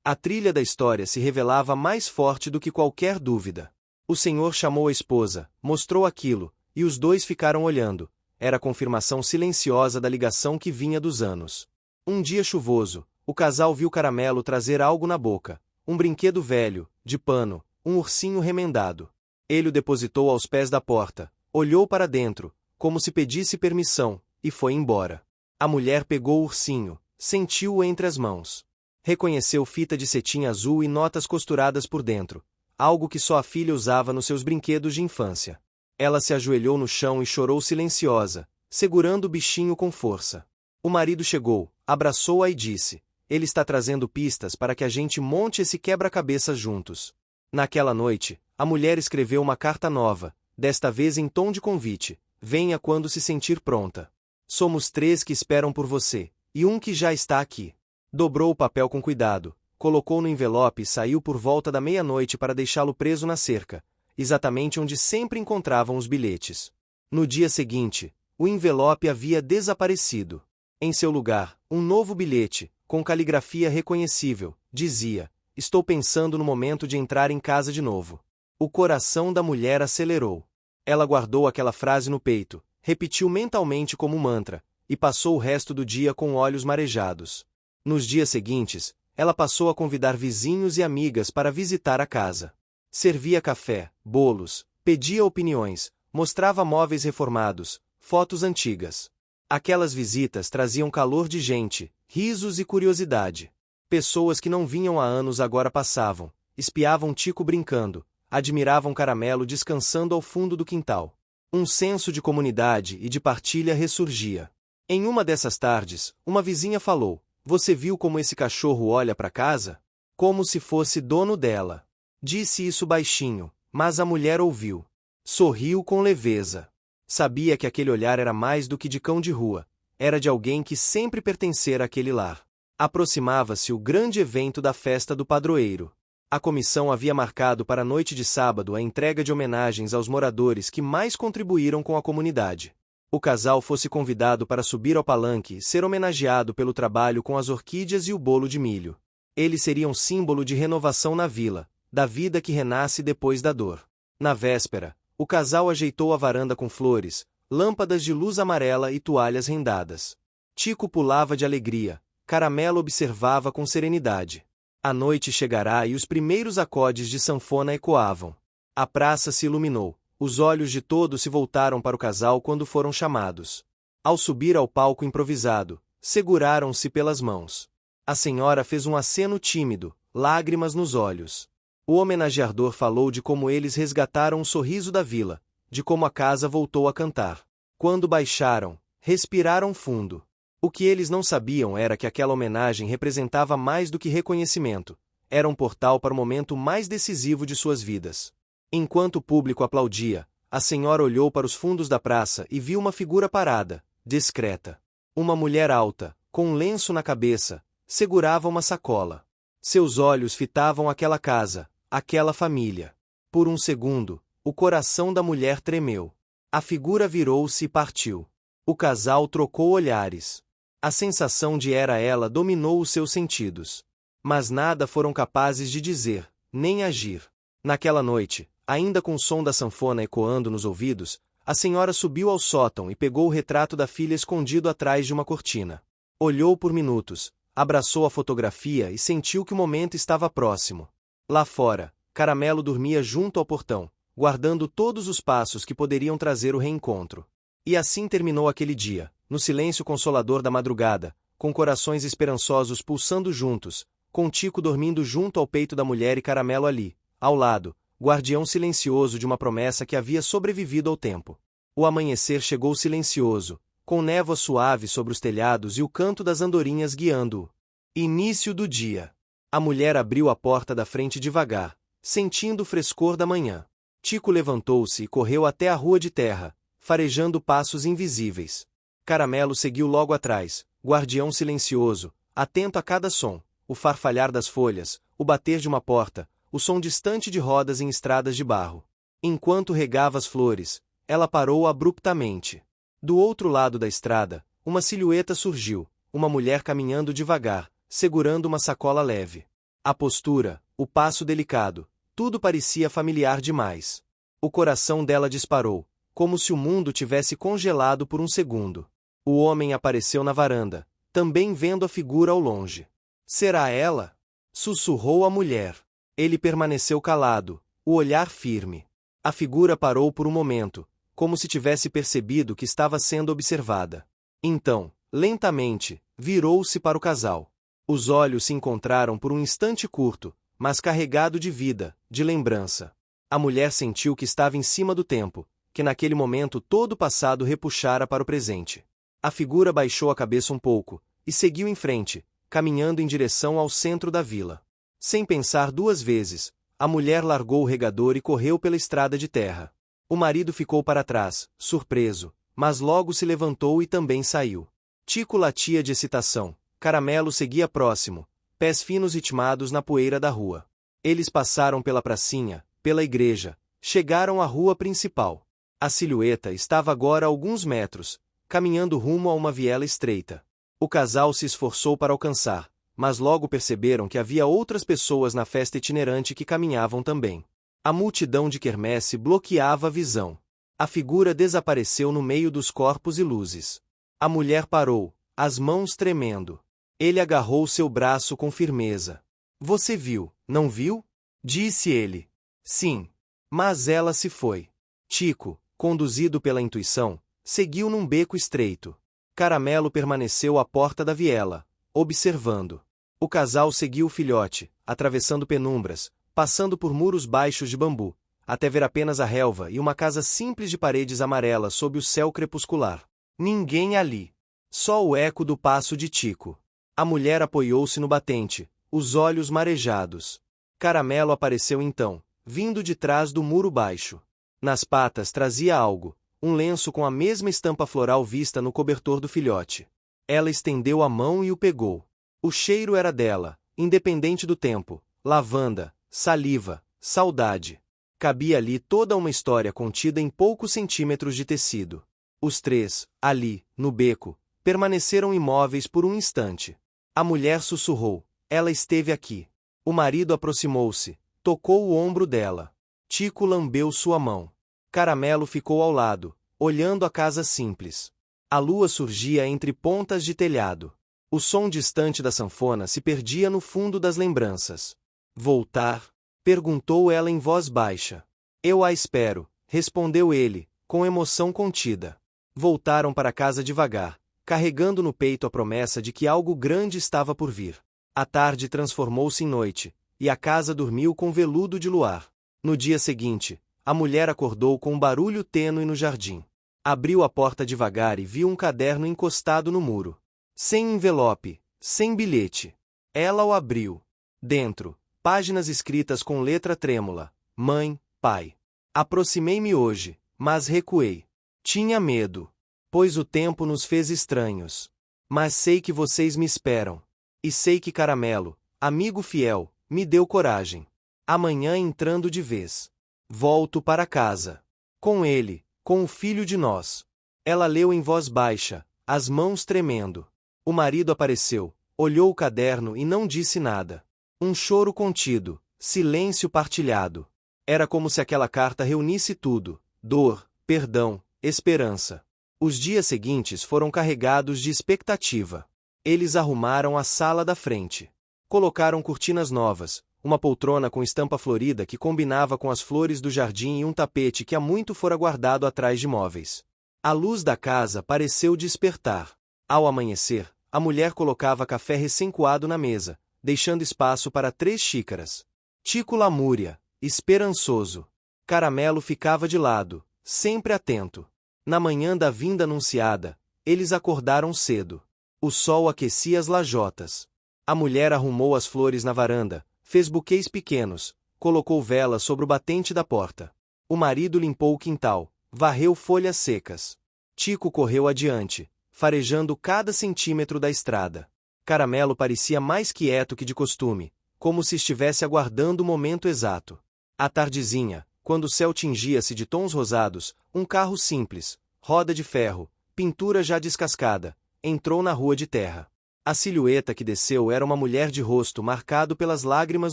A trilha da história se revelava mais forte do que qualquer dúvida. O senhor chamou a esposa, mostrou aquilo, e os dois ficaram olhando. Era a confirmação silenciosa da ligação que vinha dos anos. Um dia chuvoso, o casal viu Caramelo trazer algo na boca, um brinquedo velho, de pano, um ursinho remendado. Ele o depositou aos pés da porta, olhou para dentro, como se pedisse permissão, e foi embora. A mulher pegou o ursinho, sentiu-o entre as mãos. Reconheceu fita de cetim azul e notas costuradas por dentro, algo que só a filha usava nos seus brinquedos de infância. Ela se ajoelhou no chão e chorou silenciosa, segurando o bichinho com força. O marido chegou, abraçou-a e disse: ele está trazendo pistas para que a gente monte esse quebra-cabeças juntos. Naquela noite, a mulher escreveu uma carta nova, desta vez em tom de convite: venha quando se sentir pronta. Somos 3 que esperam por você, e um que já está aqui. Dobrou o papel com cuidado, colocou no envelope e saiu por volta da meia-noite para deixá-lo preso na cerca, exatamente onde sempre encontravam os bilhetes. No dia seguinte, o envelope havia desaparecido. Em seu lugar, um novo bilhete, com caligrafia reconhecível, dizia: estou pensando no momento de entrar em casa de novo. O coração da mulher acelerou. Ela guardou aquela frase no peito, repetiu mentalmente como um mantra, e passou o resto do dia com olhos marejados. Nos dias seguintes, ela passou a convidar vizinhos e amigas para visitar a casa. Servia café, bolos, pedia opiniões, mostrava móveis reformados, fotos antigas. Aquelas visitas traziam calor de gente, risos e curiosidade. Pessoas que não vinham há anos agora passavam, espiavam Tico brincando, admiravam Caramelo descansando ao fundo do quintal. Um senso de comunidade e de partilha ressurgia. Em uma dessas tardes, uma vizinha falou: você viu como esse cachorro olha para casa? Como se fosse dono dela. Disse isso baixinho, mas a mulher ouviu. Sorriu com leveza. Sabia que aquele olhar era mais do que de cão de rua, era de alguém que sempre pertencera àquele lar. Aproximava-se o grande evento da festa do padroeiro. A comissão havia marcado para a noite de sábado a entrega de homenagens aos moradores que mais contribuíram com a comunidade. O casal fosse convidado para subir ao palanque e ser homenageado pelo trabalho com as orquídeas e o bolo de milho. Ele seria um símbolo de renovação na vila, da vida que renasce depois da dor. Na véspera, o casal ajeitou a varanda com flores, lâmpadas de luz amarela e toalhas rendadas. Tico pulava de alegria, Caramelo observava com serenidade. A noite chegará e os primeiros acordes de sanfona ecoavam. A praça se iluminou. Os olhos de todos se voltaram para o casal quando foram chamados. Ao subir ao palco improvisado, seguraram-se pelas mãos. A senhora fez um aceno tímido, lágrimas nos olhos. O homenageador falou de como eles resgataram o sorriso da vila, de como a casa voltou a cantar. Quando baixaram, respiraram fundo. O que eles não sabiam era que aquela homenagem representava mais do que reconhecimento. era um portal para o momento mais decisivo de suas vidas. Enquanto o público aplaudia, a senhora olhou para os fundos da praça e viu uma figura parada, discreta. Uma mulher alta, com um lenço na cabeça, segurava uma sacola. Seus olhos fitavam aquela casa, aquela família. Por um segundo, o coração da mulher tremeu. A figura virou-se e partiu. O casal trocou olhares. A sensação de era ela dominou os seus sentidos. Mas nada foram capazes de dizer, nem agir. Naquela noite, ainda com o som da sanfona ecoando nos ouvidos, a senhora subiu ao sótão e pegou o retrato da filha escondido atrás de uma cortina. Olhou por minutos, abraçou a fotografia e sentiu que o momento estava próximo. Lá fora, Caramelo dormia junto ao portão, guardando todos os passos que poderiam trazer o reencontro. E assim terminou aquele dia, no silêncio consolador da madrugada, com corações esperançosos pulsando juntos, com Tico dormindo junto ao peito da mulher e Caramelo ali, ao lado, guardião silencioso de uma promessa que havia sobrevivido ao tempo. O amanhecer chegou silencioso, com névoa suave sobre os telhados e o canto das andorinhas guiando-o. Início do dia. A mulher abriu a porta da frente devagar, sentindo o frescor da manhã. Tico levantou-se e correu até a rua de terra, farejando passos invisíveis. Caramelo seguiu logo atrás, guardião silencioso, atento a cada som, o farfalhar das folhas, o bater de uma porta, o som distante de rodas em estradas de barro. Enquanto regava as flores, ela parou abruptamente. Do outro lado da estrada, uma silhueta surgiu, uma mulher caminhando devagar, segurando uma sacola leve. A postura, o passo delicado, tudo parecia familiar demais. O coração dela disparou, como se o mundo tivesse congelado por um segundo. O homem apareceu na varanda, também vendo a figura ao longe. Será ela? Sussurrou a mulher. Ele permaneceu calado, o olhar firme. A figura parou por um momento, como se tivesse percebido que estava sendo observada. Então, lentamente, virou-se para o casal. Os olhos se encontraram por um instante curto, mas carregado de vida, de lembrança. A mulher sentiu que estava em cima do tempo, que naquele momento todo o passado repuxara para o presente. A figura baixou a cabeça um pouco, e seguiu em frente, caminhando em direção ao centro da vila. Sem pensar duas vezes, a mulher largou o regador e correu pela estrada de terra. O marido ficou para trás, surpreso, mas logo se levantou e também saiu. Tico latia de excitação, Caramelo seguia próximo, pés finos ritmados na poeira da rua. Eles passaram pela pracinha, pela igreja, chegaram à rua principal. A silhueta estava agora a alguns metros, caminhando rumo a uma viela estreita. O casal se esforçou para alcançar, mas logo perceberam que havia outras pessoas na festa itinerante que caminhavam também. A multidão de quermesse bloqueava a visão. A figura desapareceu no meio dos corpos e luzes. A mulher parou, as mãos tremendo. Ele agarrou seu braço com firmeza. Você viu, não viu? Disse ele. Sim. Mas ela se foi. Tico, conduzido pela intuição, seguiu num beco estreito. Caramelo permaneceu à porta da viela, observando. O casal seguiu o filhote, atravessando penumbras, passando por muros baixos de bambu, até ver apenas a relva e uma casa simples de paredes amarelas sob o céu crepuscular. Ninguém ali. Só o eco do passo de Tico. A mulher apoiou-se no batente, os olhos marejados. Caramelo apareceu então, vindo de trás do muro baixo. Nas patas trazia algo, um lenço com a mesma estampa floral vista no cobertor do filhote. Ela estendeu a mão e o pegou. O cheiro era dela, independente do tempo, lavanda, saliva, saudade. Cabia ali toda uma história contida em poucos centímetros de tecido. Os três, ali, no beco, permaneceram imóveis por um instante. A mulher sussurrou, ela esteve aqui. O marido aproximou-se, tocou o ombro dela. Tico lambeu sua mão. Caramelo ficou ao lado, olhando a casa simples. A lua surgia entre pontas de telhado. O som distante da sanfona se perdia no fundo das lembranças. Voltar? Perguntou ela em voz baixa. Eu a espero, respondeu ele, com emoção contida. Voltaram para casa devagar, carregando no peito a promessa de que algo grande estava por vir. A tarde transformou-se em noite, e a casa dormiu com veludo de luar. No dia seguinte, a mulher acordou com um barulho tênue no jardim. Abriu a porta devagar e viu um caderno encostado no muro. Sem envelope, sem bilhete. Ela o abriu. Dentro, páginas escritas com letra trêmula. Mãe, pai. Aproximei-me hoje, mas recuei. Tinha medo, pois o tempo nos fez estranhos. Mas sei que vocês me esperam. E sei que Caramelo, amigo fiel, me deu coragem. Amanhã entrando de vez. Volto para casa. Com ele, com o filho de nós. Ela leu em voz baixa, as mãos tremendo. O marido apareceu, olhou o caderno e não disse nada. Um choro contido, silêncio partilhado. Era como se aquela carta reunisse tudo: dor, perdão, esperança. Os dias seguintes foram carregados de expectativa. Eles arrumaram a sala da frente. Colocaram cortinas novas, uma poltrona com estampa florida que combinava com as flores do jardim e um tapete que há muito fora guardado atrás de móveis. A luz da casa pareceu despertar. Ao amanhecer, a mulher colocava café recém-coado na mesa, deixando espaço para 3 xícaras. Tico lamúria, esperançoso. Caramelo ficava de lado, sempre atento. Na manhã da vinda anunciada, eles acordaram cedo. O sol aquecia as lajotas. A mulher arrumou as flores na varanda, fez buquês pequenos, colocou velas sobre o batente da porta. O marido limpou o quintal, varreu folhas secas. Tico correu adiante, farejando cada centímetro da estrada. Caramelo parecia mais quieto que de costume, como se estivesse aguardando o momento exato. À tardezinha, quando o céu tingia-se de tons rosados, um carro simples, roda de ferro, pintura já descascada, entrou na rua de terra. A silhueta que desceu era uma mulher de rosto marcado pelas lágrimas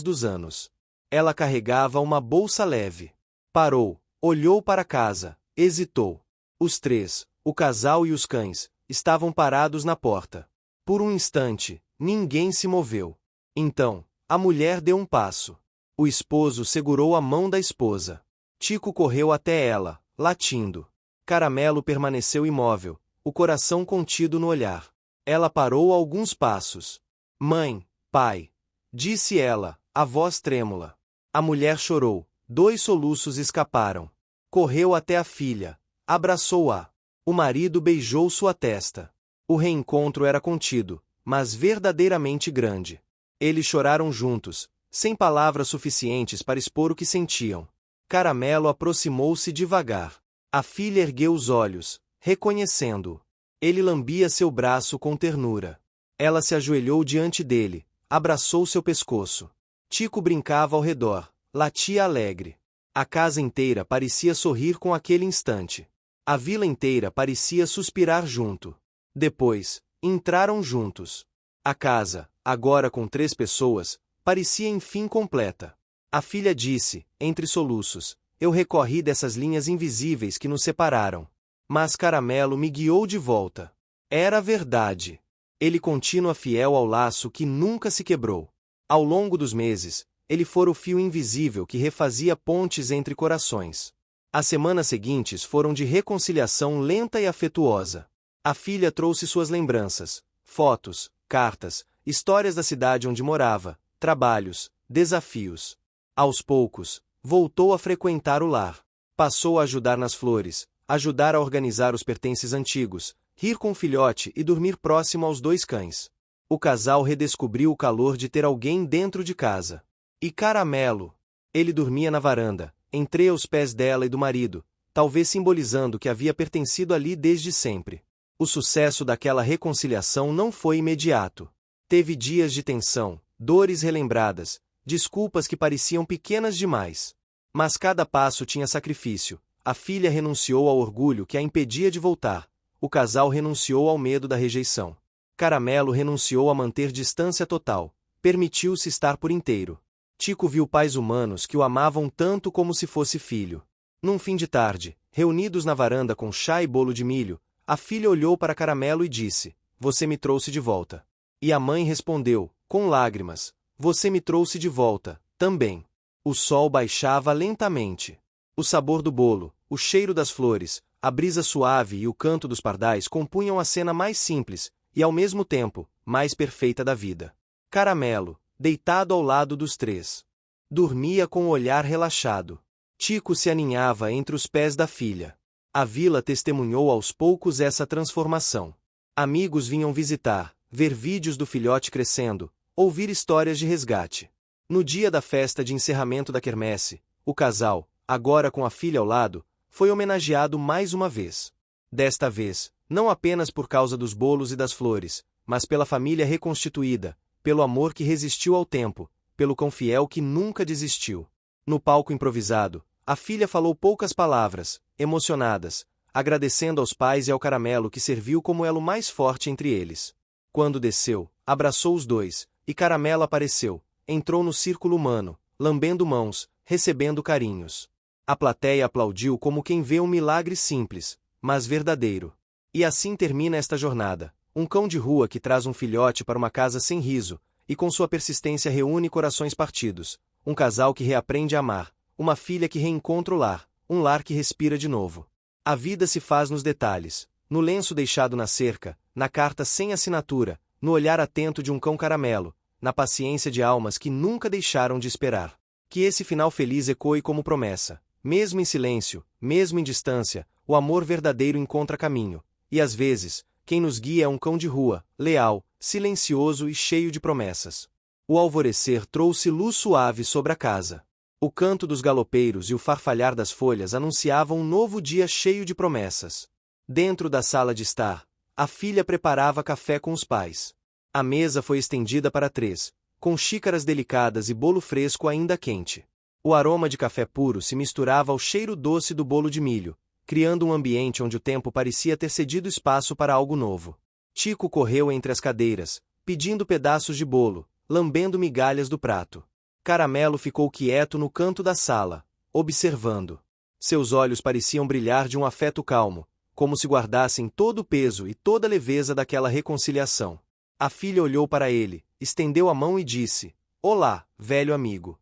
dos anos. Ela carregava uma bolsa leve. Parou, olhou para casa, hesitou. Os 3, o casal e os cães, estavam parados na porta. Por um instante, ninguém se moveu. Então, a mulher deu um passo. O esposo segurou a mão da esposa. Tico correu até ela, latindo. Caramelo permaneceu imóvel, o coração contido no olhar. Ela parou a alguns passos. Mãe, pai, disse ela, a voz trêmula. A mulher chorou, 2 soluços escaparam. Correu até a filha, abraçou-a. O marido beijou sua testa. O reencontro era contido, mas verdadeiramente grande. Eles choraram juntos, sem palavras suficientes para expor o que sentiam. Caramelo aproximou-se devagar. A filha ergueu os olhos, reconhecendo-o. Ele lambia seu braço com ternura. Ela se ajoelhou diante dele, abraçou seu pescoço. Tico brincava ao redor, latia alegre. A casa inteira parecia sorrir com aquele instante. A vila inteira parecia suspirar junto. Depois, entraram juntos. A casa, agora com 3 pessoas, parecia enfim completa. A filha disse, entre soluços: eu recorri dessas linhas invisíveis que nos separaram. Mas Caramelo me guiou de volta. Era verdade. Ele continua fiel ao laço que nunca se quebrou. Ao longo dos meses, ele fora o fio invisível que refazia pontes entre corações. As semanas seguintes foram de reconciliação lenta e afetuosa. A filha trouxe suas lembranças, fotos, cartas, histórias da cidade onde morava, trabalhos, desafios. Aos poucos, voltou a frequentar o lar. Passou a ajudar nas flores, ajudar a organizar os pertences antigos, rir com o filhote e dormir próximo aos 2 cães. O casal redescobriu o calor de ter alguém dentro de casa. E Caramelo? Ele dormia na varanda, entre aos pés dela e do marido, talvez simbolizando que havia pertencido ali desde sempre. O sucesso daquela reconciliação não foi imediato. Teve dias de tensão, dores relembradas, desculpas que pareciam pequenas demais. Mas cada passo tinha sacrifício. A filha renunciou ao orgulho que a impedia de voltar. O casal renunciou ao medo da rejeição. Caramelo renunciou a manter distância total. Permitiu-se estar por inteiro. Tico viu pais humanos que o amavam tanto como se fosse filho. Num fim de tarde, reunidos na varanda com chá e bolo de milho, a filha olhou para Caramelo e disse: você me trouxe de volta. E a mãe respondeu, com lágrimas: você me trouxe de volta, também. O sol baixava lentamente. O sabor do bolo, o cheiro das flores, a brisa suave e o canto dos pardais compunham a cena mais simples, e ao mesmo tempo, mais perfeita da vida. Caramelo, deitado ao lado dos 3. Dormia com o olhar relaxado. Tico se aninhava entre os pés da filha. A vila testemunhou aos poucos essa transformação. Amigos vinham visitar, ver vídeos do filhote crescendo, ouvir histórias de resgate. No dia da festa de encerramento da quermesse, o casal, agora com a filha ao lado, foi homenageado mais uma vez. Desta vez, não apenas por causa dos bolos e das flores, mas pela família reconstituída, pelo amor que resistiu ao tempo, pelo cão fiel que nunca desistiu. No palco improvisado, a filha falou poucas palavras, emocionadas, agradecendo aos pais e ao caramelo que serviu como elo mais forte entre eles. Quando desceu, abraçou os dois, e Caramelo apareceu, entrou no círculo humano, lambendo mãos, recebendo carinhos. A plateia aplaudiu como quem vê um milagre simples, mas verdadeiro. E assim termina esta jornada. Um cão de rua que traz um filhote para uma casa sem riso, e com sua persistência reúne corações partidos. Um casal que reaprende a amar, uma filha que reencontra o lar, um lar que respira de novo. A vida se faz nos detalhes, no lenço deixado na cerca, na carta sem assinatura, no olhar atento de um cão caramelo, na paciência de almas que nunca deixaram de esperar. Que esse final feliz ecoe como promessa. Mesmo em silêncio, mesmo em distância, o amor verdadeiro encontra caminho. E às vezes, quem nos guia é um cão de rua, leal, silencioso e cheio de promessas. O alvorecer trouxe luz suave sobre a casa. O canto dos galopeiros e o farfalhar das folhas anunciavam um novo dia cheio de promessas. Dentro da sala de estar, a filha preparava café com os pais. A mesa foi estendida para 3, com xícaras delicadas e bolo fresco ainda quente. O aroma de café puro se misturava ao cheiro doce do bolo de milho, criando um ambiente onde o tempo parecia ter cedido espaço para algo novo. Tico correu entre as cadeiras, pedindo pedaços de bolo, lambendo migalhas do prato. Caramelo ficou quieto no canto da sala, observando. Seus olhos pareciam brilhar de um afeto calmo, como se guardassem todo o peso e toda a leveza daquela reconciliação. A filha olhou para ele, estendeu a mão e disse: "Olá, velho amigo."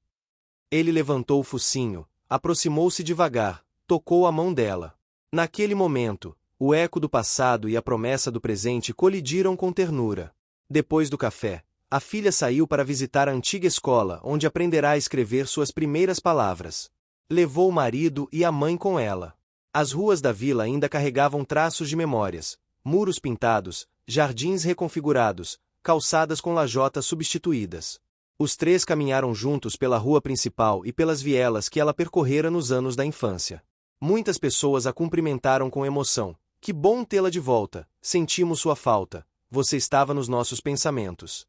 Ele levantou o focinho, aproximou-se devagar, tocou a mão dela. Naquele momento, o eco do passado e a promessa do presente colidiram com ternura. Depois do café, a filha saiu para visitar a antiga escola onde aprenderá a escrever suas primeiras palavras. Levou o marido e a mãe com ela. As ruas da vila ainda carregavam traços de memórias, muros pintados, jardins reconfigurados, calçadas com lajotas substituídas. Os 3 caminharam juntos pela rua principal e pelas vielas que ela percorrera nos anos da infância. Muitas pessoas a cumprimentaram com emoção. "Que bom tê-la de volta, sentimos sua falta, você estava nos nossos pensamentos."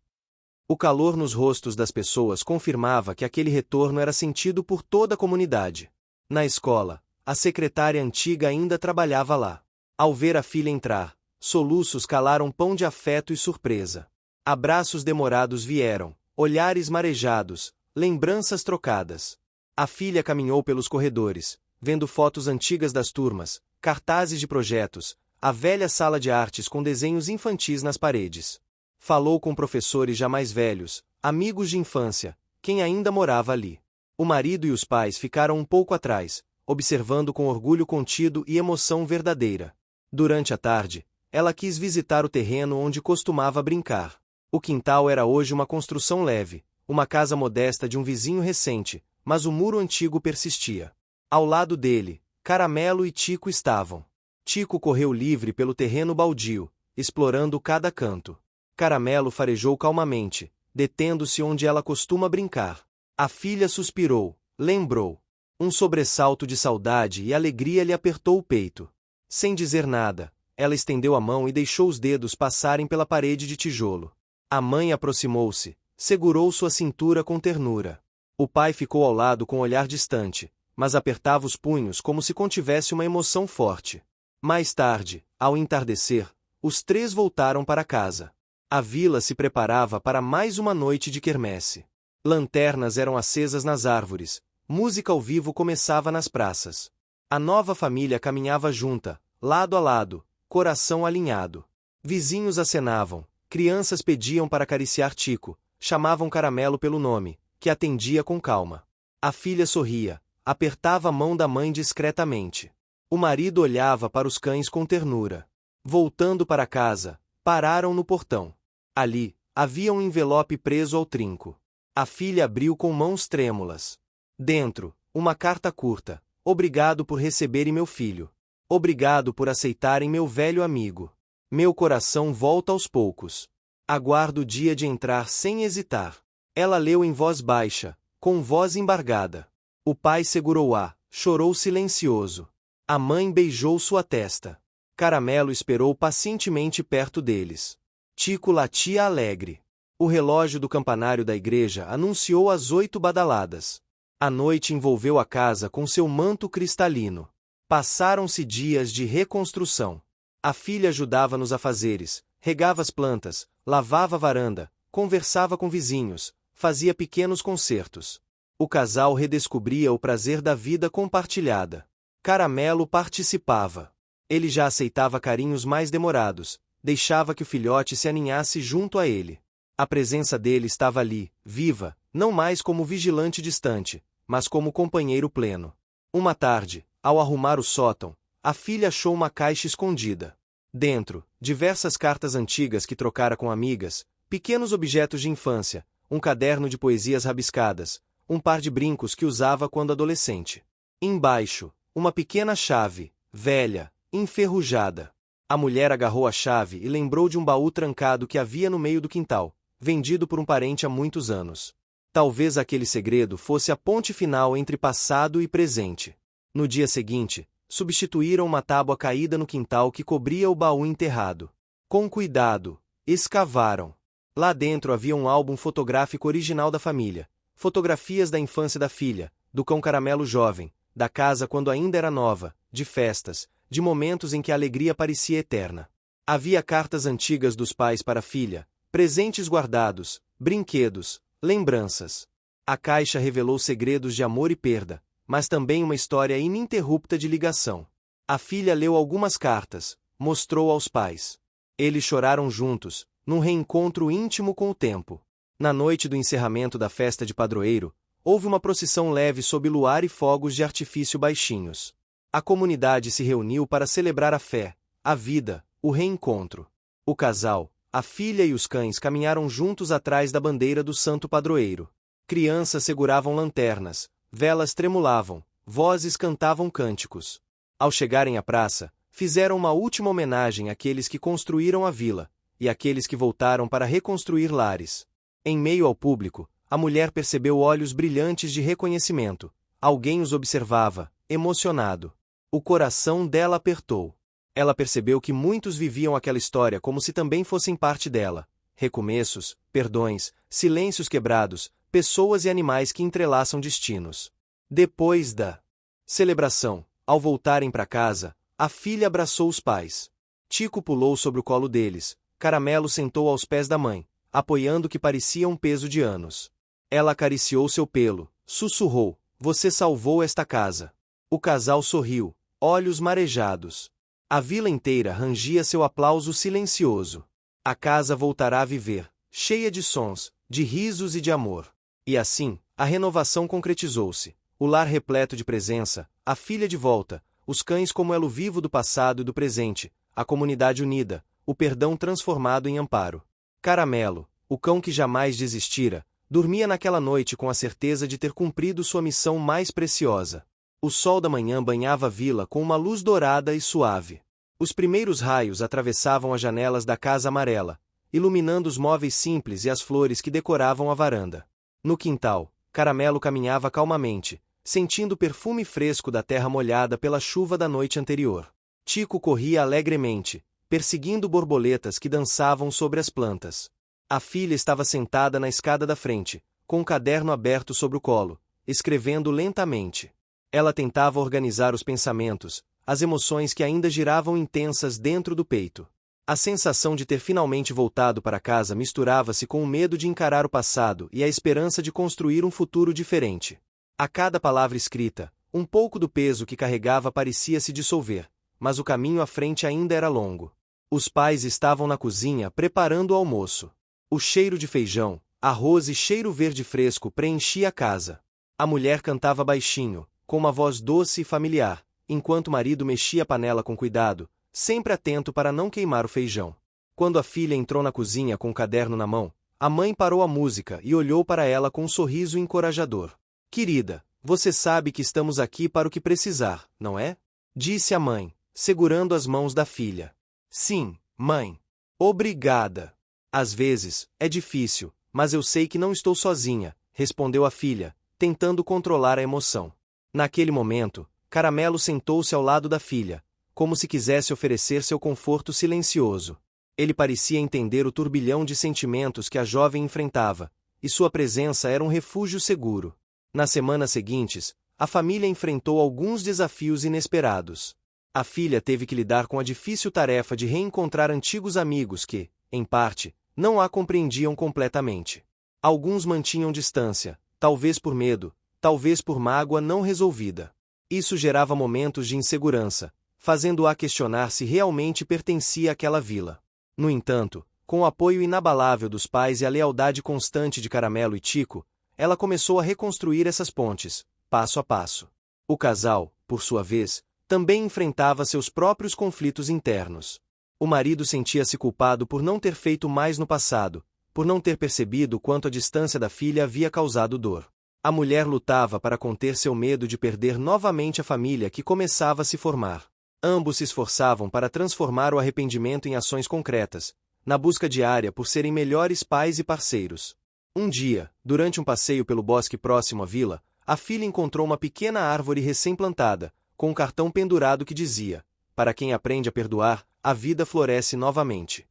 O calor nos rostos das pessoas confirmava que aquele retorno era sentido por toda a comunidade. Na escola, a secretária antiga ainda trabalhava lá. Ao ver a filha entrar, soluços calaram pão de afeto e surpresa. Abraços demorados vieram, olhares marejados, lembranças trocadas. A filha caminhou pelos corredores, vendo fotos antigas das turmas, cartazes de projetos, a velha sala de artes com desenhos infantis nas paredes. Falou com professores já mais velhos, amigos de infância, quem ainda morava ali. O marido e os pais ficaram um pouco atrás, observando com orgulho contido e emoção verdadeira. Durante a tarde, ela quis visitar o terreno onde costumava brincar. O quintal era hoje uma construção leve, uma casa modesta de um vizinho recente, mas o muro antigo persistia. Ao lado dele, Caramelo e Tico estavam. Tico correu livre pelo terreno baldio, explorando cada canto. Caramelo farejou calmamente, detendo-se onde ela costuma brincar. A filha suspirou, lembrou. Um sobressalto de saudade e alegria lhe apertou o peito. Sem dizer nada, ela estendeu a mão e deixou os dedos passarem pela parede de tijolo. A mãe aproximou-se, segurou sua cintura com ternura. O pai ficou ao lado com olhar distante, mas apertava os punhos como se contivesse uma emoção forte. Mais tarde, ao entardecer, os 3 voltaram para casa. A vila se preparava para mais uma noite de quermesse. Lanternas eram acesas nas árvores, música ao vivo começava nas praças. A nova família caminhava junta, lado a lado, coração alinhado. Vizinhos acenavam, crianças pediam para acariciar Tico, chamavam Caramelo pelo nome, que atendia com calma. A filha sorria, apertava a mão da mãe discretamente. O marido olhava para os cães com ternura. Voltando para casa, pararam no portão. Ali, havia um envelope preso ao trinco. A filha abriu com mãos trêmulas. Dentro, uma carta curta. "Obrigado por receberem meu filho. Obrigado por aceitarem meu velho amigo. Meu coração volta aos poucos. Aguardo o dia de entrar sem hesitar." Ela leu em voz baixa, com voz embargada. O pai segurou-a, chorou silencioso. A mãe beijou sua testa. Caramelo esperou pacientemente perto deles. Tico latia alegre. O relógio do campanário da igreja anunciou as 8 badaladas. A noite envolveu a casa com seu manto cristalino. Passaram-se dias de reconstrução. A filha ajudava nos afazeres, regava as plantas, lavava a varanda, conversava com vizinhos, fazia pequenos concertos. O casal redescobria o prazer da vida compartilhada. Caramelo participava. Ele já aceitava carinhos mais demorados, deixava que o filhote se aninhasse junto a ele. A presença dele estava ali, viva, não mais como vigilante distante, mas como companheiro pleno. Uma tarde, ao arrumar o sótão, a filha achou uma caixa escondida. Dentro, diversas cartas antigas que trocara com amigas, pequenos objetos de infância, um caderno de poesias rabiscadas, um par de brincos que usava quando adolescente. Embaixo, uma pequena chave, velha, enferrujada. A mulher agarrou a chave e lembrou de um baú trancado que havia no meio do quintal, vendido por um parente há muitos anos. Talvez aquele segredo fosse a ponte final entre passado e presente. No dia seguinte, substituíram uma tábua caída no quintal que cobria o baú enterrado. Com cuidado, escavaram. Lá dentro havia um álbum fotográfico original da família, fotografias da infância da filha, do cão Caramelo jovem, da casa quando ainda era nova, de festas, de momentos em que a alegria parecia eterna. Havia cartas antigas dos pais para a filha, presentes guardados, brinquedos, lembranças. A caixa revelou segredos de amor e perda, mas também uma história ininterrupta de ligação. A filha leu algumas cartas, mostrou aos pais. Eles choraram juntos, num reencontro íntimo com o tempo. Na noite do encerramento da festa de padroeiro, houve uma procissão leve sob luar e fogos de artifício baixinhos. A comunidade se reuniu para celebrar a fé, a vida, o reencontro. O casal, a filha e os cães caminharam juntos atrás da bandeira do santo padroeiro. Crianças seguravam lanternas, velas tremulavam, vozes cantavam cânticos. Ao chegarem à praça, fizeram uma última homenagem àqueles que construíram a vila, e àqueles que voltaram para reconstruir lares. Em meio ao público, a mulher percebeu olhos brilhantes de reconhecimento. Alguém os observava, emocionado. O coração dela apertou. Ela percebeu que muitos viviam aquela história como se também fossem parte dela. Recomeços, perdões, silêncios quebrados, pessoas e animais que entrelaçam destinos. Depois da celebração, ao voltarem para casa, a filha abraçou os pais. Tico pulou sobre o colo deles. Caramelo sentou aos pés da mãe, apoiando o que parecia um peso de anos. Ela acariciou seu pelo, sussurrou: "Você salvou esta casa." O casal sorriu, olhos marejados. A vila inteira rangia seu aplauso silencioso. A casa voltará a viver, cheia de sons, de risos e de amor. E assim, a renovação concretizou-se. O lar repleto de presença, a filha de volta, os cães como elo vivo do passado e do presente, a comunidade unida, o perdão transformado em amparo. Caramelo, o cão que jamais desistira, dormia naquela noite com a certeza de ter cumprido sua missão mais preciosa. O sol da manhã banhava a vila com uma luz dourada e suave. Os primeiros raios atravessavam as janelas da casa amarela, iluminando os móveis simples e as flores que decoravam a varanda. No quintal, Caramelo caminhava calmamente, sentindo o perfume fresco da terra molhada pela chuva da noite anterior. Tico corria alegremente, perseguindo borboletas que dançavam sobre as plantas. A filha estava sentada na escada da frente, com um caderno aberto sobre o colo, escrevendo lentamente. Ela tentava organizar os pensamentos, as emoções que ainda giravam intensas dentro do peito. A sensação de ter finalmente voltado para casa misturava-se com o medo de encarar o passado e a esperança de construir um futuro diferente. A cada palavra escrita, um pouco do peso que carregava parecia se dissolver, mas o caminho à frente ainda era longo. Os pais estavam na cozinha preparando o almoço. O cheiro de feijão, arroz e cheiro verde fresco preenchia a casa. A mulher cantava baixinho, com uma voz doce e familiar, enquanto o marido mexia a panela com cuidado, sempre atento para não queimar o feijão. Quando a filha entrou na cozinha com o caderno na mão, a mãe parou a música e olhou para ela com um sorriso encorajador. "Querida, você sabe que estamos aqui para o que precisar, não é?" disse a mãe, segurando as mãos da filha. "Sim, mãe. Obrigada." Às vezes, é difícil, mas eu sei que não estou sozinha, respondeu a filha, tentando controlar a emoção. Naquele momento, Caramelo sentou-se ao lado da filha, como se quisesse oferecer seu conforto silencioso. Ele parecia entender o turbilhão de sentimentos que a jovem enfrentava, e sua presença era um refúgio seguro. Nas semanas seguintes, a família enfrentou alguns desafios inesperados. A filha teve que lidar com a difícil tarefa de reencontrar antigos amigos que, em parte, não a compreendiam completamente. Alguns mantinham distância, talvez por medo, talvez por mágoa não resolvida. Isso gerava momentos de insegurança, fazendo-a questionar se realmente pertencia àquela vila. No entanto, com o apoio inabalável dos pais e a lealdade constante de Caramelo e Tico, ela começou a reconstruir essas pontes, passo a passo. O casal, por sua vez, também enfrentava seus próprios conflitos internos. O marido sentia-se culpado por não ter feito mais no passado, por não ter percebido quanto a distância da filha havia causado dor. A mulher lutava para conter seu medo de perder novamente a família que começava a se formar. Ambos se esforçavam para transformar o arrependimento em ações concretas, na busca diária por serem melhores pais e parceiros. Um dia, durante um passeio pelo bosque próximo à vila, a filha encontrou uma pequena árvore recém-plantada, com um cartão pendurado que dizia: "Para quem aprende a perdoar, a vida floresce novamente."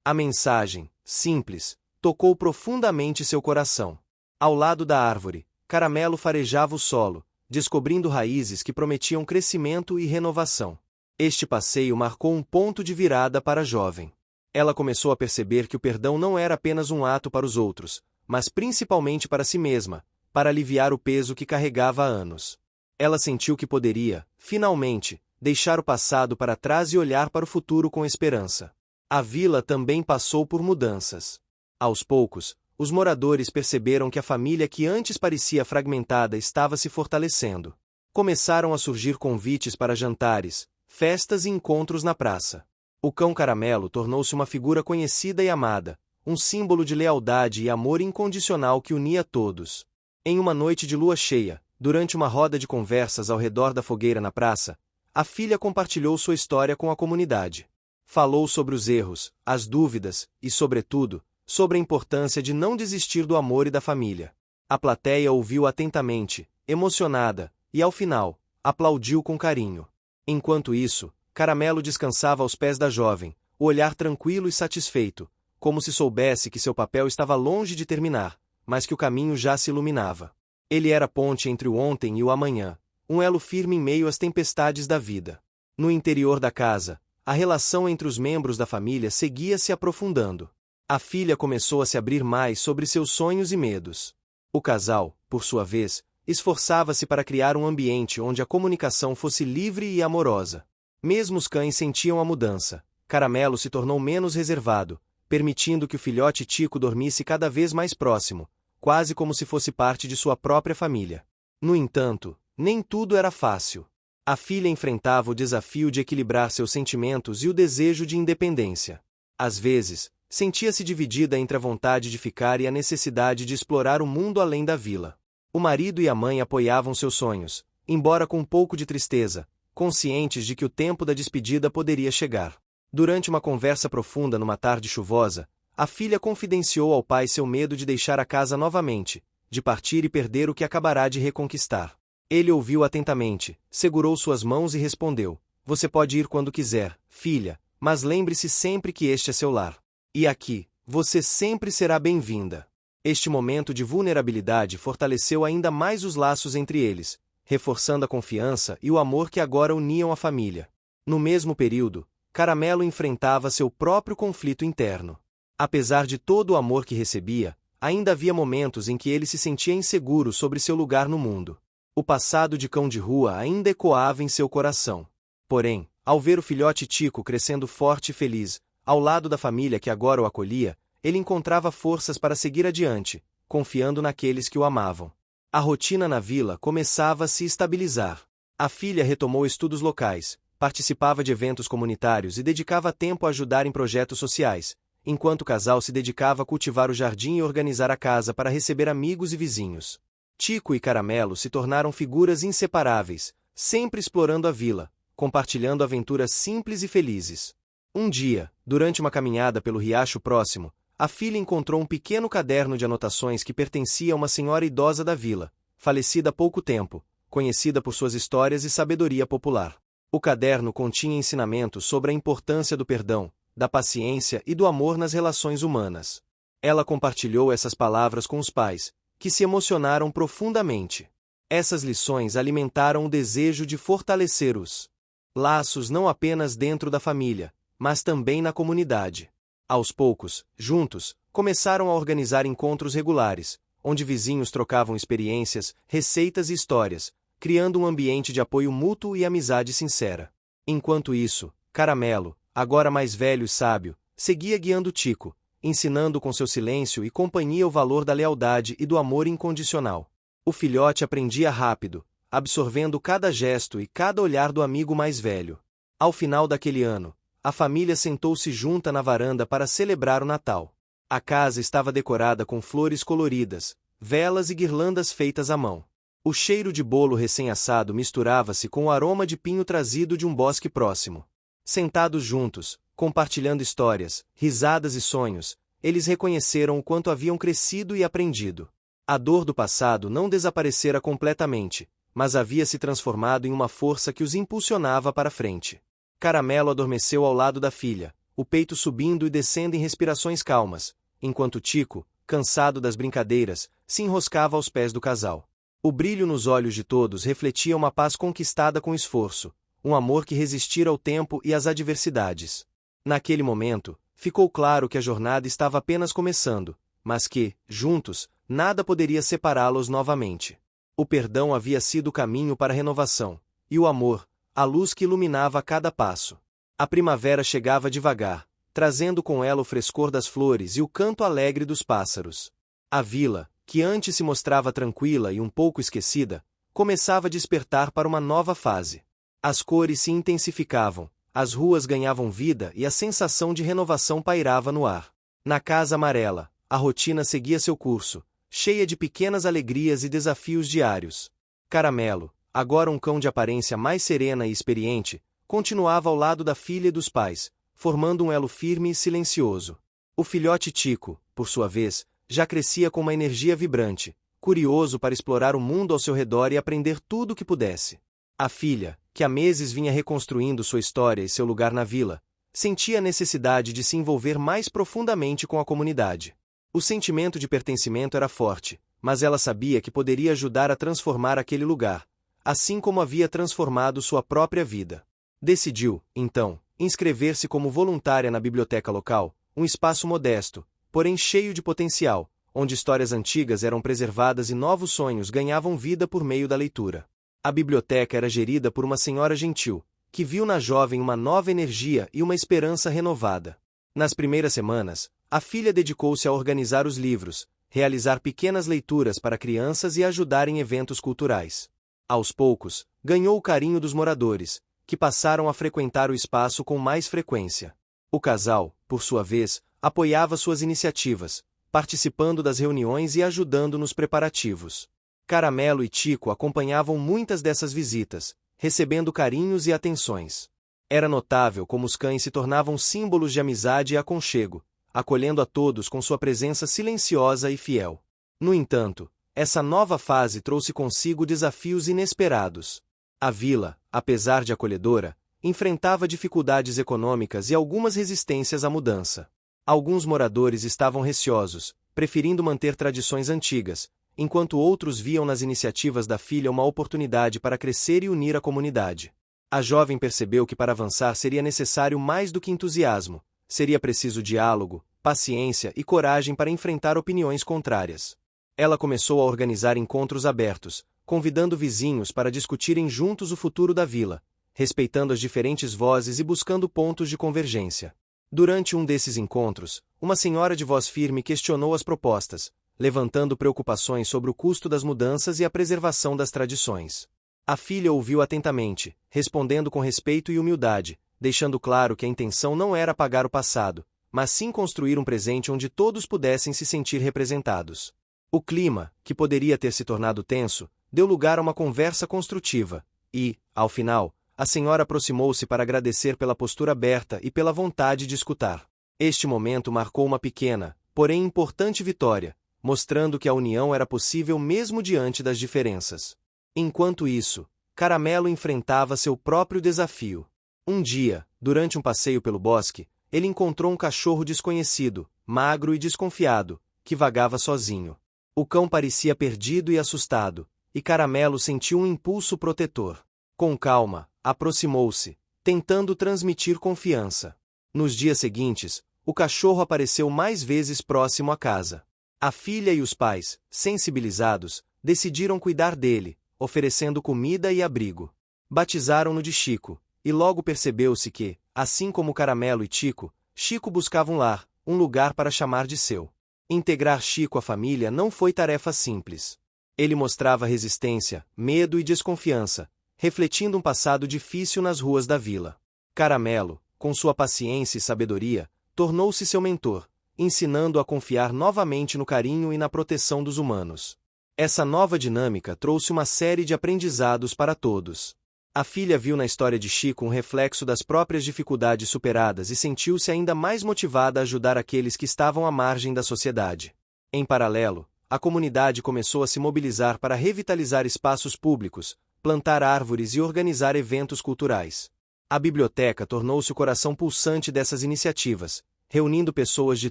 A mensagem, simples, tocou profundamente seu coração. Ao lado da árvore, Caramelo farejava o solo, descobrindo raízes que prometiam crescimento e renovação. Este passeio marcou um ponto de virada para a jovem. Ela começou a perceber que o perdão não era apenas um ato para os outros, mas principalmente para si mesma, para aliviar o peso que carregava há anos. Ela sentiu que poderia, finalmente, deixar o passado para trás e olhar para o futuro com esperança. A vila também passou por mudanças. Aos poucos, os moradores perceberam que a família que antes parecia fragmentada estava se fortalecendo. Começaram a surgir convites para jantares, festas e encontros na praça. O cão Caramelo tornou-se uma figura conhecida e amada, um símbolo de lealdade e amor incondicional que unia todos. Em uma noite de lua cheia, durante uma roda de conversas ao redor da fogueira na praça, a filha compartilhou sua história com a comunidade. Falou sobre os erros, as dúvidas e, sobretudo, sobre a importância de não desistir do amor e da família. A plateia ouviu atentamente, emocionada, e ao final, aplaudiu com carinho. Enquanto isso, Caramelo descansava aos pés da jovem, o olhar tranquilo e satisfeito, como se soubesse que seu papel estava longe de terminar, mas que o caminho já se iluminava. Ele era a ponte entre o ontem e o amanhã, um elo firme em meio às tempestades da vida. No interior da casa, a relação entre os membros da família seguia se aprofundando. A filha começou a se abrir mais sobre seus sonhos e medos. O casal, por sua vez, esforçava-se para criar um ambiente onde a comunicação fosse livre e amorosa. Mesmo os cães sentiam a mudança. Caramelo se tornou menos reservado, permitindo que o filhote Tico dormisse cada vez mais próximo, quase como se fosse parte de sua própria família. No entanto, nem tudo era fácil. A filha enfrentava o desafio de equilibrar seus sentimentos e o desejo de independência. Às vezes, sentia-se dividida entre a vontade de ficar e a necessidade de explorar o mundo além da vila. O marido e a mãe apoiavam seus sonhos, embora com um pouco de tristeza, conscientes de que o tempo da despedida poderia chegar. Durante uma conversa profunda numa tarde chuvosa, a filha confidenciou ao pai seu medo de deixar a casa novamente, de partir e perder o que acabará de reconquistar. Ele ouviu atentamente, segurou suas mãos e respondeu: "Você pode ir quando quiser, filha, mas lembre-se sempre que este é seu lar. E aqui, você sempre será bem-vinda." Este momento de vulnerabilidade fortaleceu ainda mais os laços entre eles, reforçando a confiança e o amor que agora uniam a família. No mesmo período, Caramelo enfrentava seu próprio conflito interno. Apesar de todo o amor que recebia, ainda havia momentos em que ele se sentia inseguro sobre seu lugar no mundo. O passado de cão de rua ainda ecoava em seu coração. Porém, ao ver o filhote Tico crescendo forte e feliz, ao lado da família que agora o acolhia, ele encontrava forças para seguir adiante, confiando naqueles que o amavam. A rotina na vila começava a se estabilizar. A filha retomou estudos locais, participava de eventos comunitários e dedicava tempo a ajudar em projetos sociais, enquanto o casal se dedicava a cultivar o jardim e organizar a casa para receber amigos e vizinhos. Tico e Caramelo se tornaram figuras inseparáveis, sempre explorando a vila, compartilhando aventuras simples e felizes. Um dia, durante uma caminhada pelo riacho próximo, a filha encontrou um pequeno caderno de anotações que pertencia a uma senhora idosa da vila, falecida há pouco tempo, conhecida por suas histórias e sabedoria popular. O caderno continha ensinamentos sobre a importância do perdão, da paciência e do amor nas relações humanas. Ela compartilhou essas palavras com os pais, que se emocionaram profundamente. Essas lições alimentaram o desejo de fortalecer os laços não apenas dentro da família, mas também na comunidade. Aos poucos, juntos, começaram a organizar encontros regulares, onde vizinhos trocavam experiências, receitas e histórias, criando um ambiente de apoio mútuo e amizade sincera. Enquanto isso, Caramelo, agora mais velho e sábio, seguia guiando Tico, ensinando com seu silêncio e companhia o valor da lealdade e do amor incondicional. O filhote aprendia rápido, absorvendo cada gesto e cada olhar do amigo mais velho. Ao final daquele ano, a família sentou-se junta na varanda para celebrar o Natal. A casa estava decorada com flores coloridas, velas e guirlandas feitas à mão. O cheiro de bolo recém-assado misturava-se com o aroma de pinho trazido de um bosque próximo. Sentados juntos, compartilhando histórias, risadas e sonhos, eles reconheceram o quanto haviam crescido e aprendido. A dor do passado não desaparecera completamente, mas havia se transformado em uma força que os impulsionava para frente. Caramelo adormeceu ao lado da filha, o peito subindo e descendo em respirações calmas, enquanto Tico, cansado das brincadeiras, se enroscava aos pés do casal. O brilho nos olhos de todos refletia uma paz conquistada com esforço, um amor que resistira ao tempo e às adversidades. Naquele momento, ficou claro que a jornada estava apenas começando, mas que, juntos, nada poderia separá-los novamente. O perdão havia sido o caminho para a renovação, e o amor, a luz que iluminava cada passo. A primavera chegava devagar, trazendo com ela o frescor das flores e o canto alegre dos pássaros. A vila, que antes se mostrava tranquila e um pouco esquecida, começava a despertar para uma nova fase. As cores se intensificavam, as ruas ganhavam vida e a sensação de renovação pairava no ar. Na Casa Amarela, a rotina seguia seu curso, cheia de pequenas alegrias e desafios diários. Caramelo, agora um cão de aparência mais serena e experiente, continuava ao lado da filha e dos pais, formando um elo firme e silencioso. O filhote Tico, por sua vez, já crescia com uma energia vibrante, curioso para explorar o mundo ao seu redor e aprender tudo o que pudesse. A filha, que há meses vinha reconstruindo sua história e seu lugar na vila, sentia a necessidade de se envolver mais profundamente com a comunidade. O sentimento de pertencimento era forte, mas ela sabia que poderia ajudar a transformar aquele lugar, assim como havia transformado sua própria vida. Decidiu, então, inscrever-se como voluntária na biblioteca local, um espaço modesto, porém cheio de potencial, onde histórias antigas eram preservadas e novos sonhos ganhavam vida por meio da leitura. A biblioteca era gerida por uma senhora gentil, que viu na jovem uma nova energia e uma esperança renovada. Nas primeiras semanas, a filha dedicou-se a organizar os livros, realizar pequenas leituras para crianças e ajudar em eventos culturais. Aos poucos, ganhou o carinho dos moradores, que passaram a frequentar o espaço com mais frequência. O casal, por sua vez, apoiava suas iniciativas, participando das reuniões e ajudando nos preparativos. Caramelo e Tico acompanhavam muitas dessas visitas, recebendo carinhos e atenções. Era notável como os cães se tornavam símbolos de amizade e aconchego, acolhendo a todos com sua presença silenciosa e fiel. No entanto, essa nova fase trouxe consigo desafios inesperados. A vila, apesar de acolhedora, enfrentava dificuldades econômicas e algumas resistências à mudança. Alguns moradores estavam receosos, preferindo manter tradições antigas, enquanto outros viam nas iniciativas da filha uma oportunidade para crescer e unir a comunidade. A jovem percebeu que para avançar seria necessário mais do que entusiasmo, seria preciso diálogo, paciência e coragem para enfrentar opiniões contrárias. Ela começou a organizar encontros abertos, convidando vizinhos para discutirem juntos o futuro da vila, respeitando as diferentes vozes e buscando pontos de convergência. Durante um desses encontros, uma senhora de voz firme questionou as propostas, levantando preocupações sobre o custo das mudanças e a preservação das tradições. A filha ouviu atentamente, respondendo com respeito e humildade, deixando claro que a intenção não era apagar o passado, mas sim construir um presente onde todos pudessem se sentir representados. O clima, que poderia ter se tornado tenso, deu lugar a uma conversa construtiva, e, ao final, a senhora aproximou-se para agradecer pela postura aberta e pela vontade de escutar. Este momento marcou uma pequena, porém importante vitória, mostrando que a união era possível mesmo diante das diferenças. Enquanto isso, Caramelo enfrentava seu próprio desafio. Um dia, durante um passeio pelo bosque, ele encontrou um cachorro desconhecido, magro e desconfiado, que vagava sozinho. O cão parecia perdido e assustado, e Caramelo sentiu um impulso protetor. Com calma, aproximou-se, tentando transmitir confiança. Nos dias seguintes, o cachorro apareceu mais vezes próximo à casa. A filha e os pais, sensibilizados, decidiram cuidar dele, oferecendo comida e abrigo. Batizaram-no de Chico, e logo percebeu-se que, assim como Caramelo e Tico, Chico buscava um lar, um lugar para chamar de seu. Integrar Chico à família não foi tarefa simples. Ele mostrava resistência, medo e desconfiança, refletindo um passado difícil nas ruas da vila. Caramelo, com sua paciência e sabedoria, tornou-se seu mentor, ensinando-o a confiar novamente no carinho e na proteção dos humanos. Essa nova dinâmica trouxe uma série de aprendizados para todos. A filha viu na história de Chico um reflexo das próprias dificuldades superadas e sentiu-se ainda mais motivada a ajudar aqueles que estavam à margem da sociedade. Em paralelo, a comunidade começou a se mobilizar para revitalizar espaços públicos, plantar árvores e organizar eventos culturais. A biblioteca tornou-se o coração pulsante dessas iniciativas, reunindo pessoas de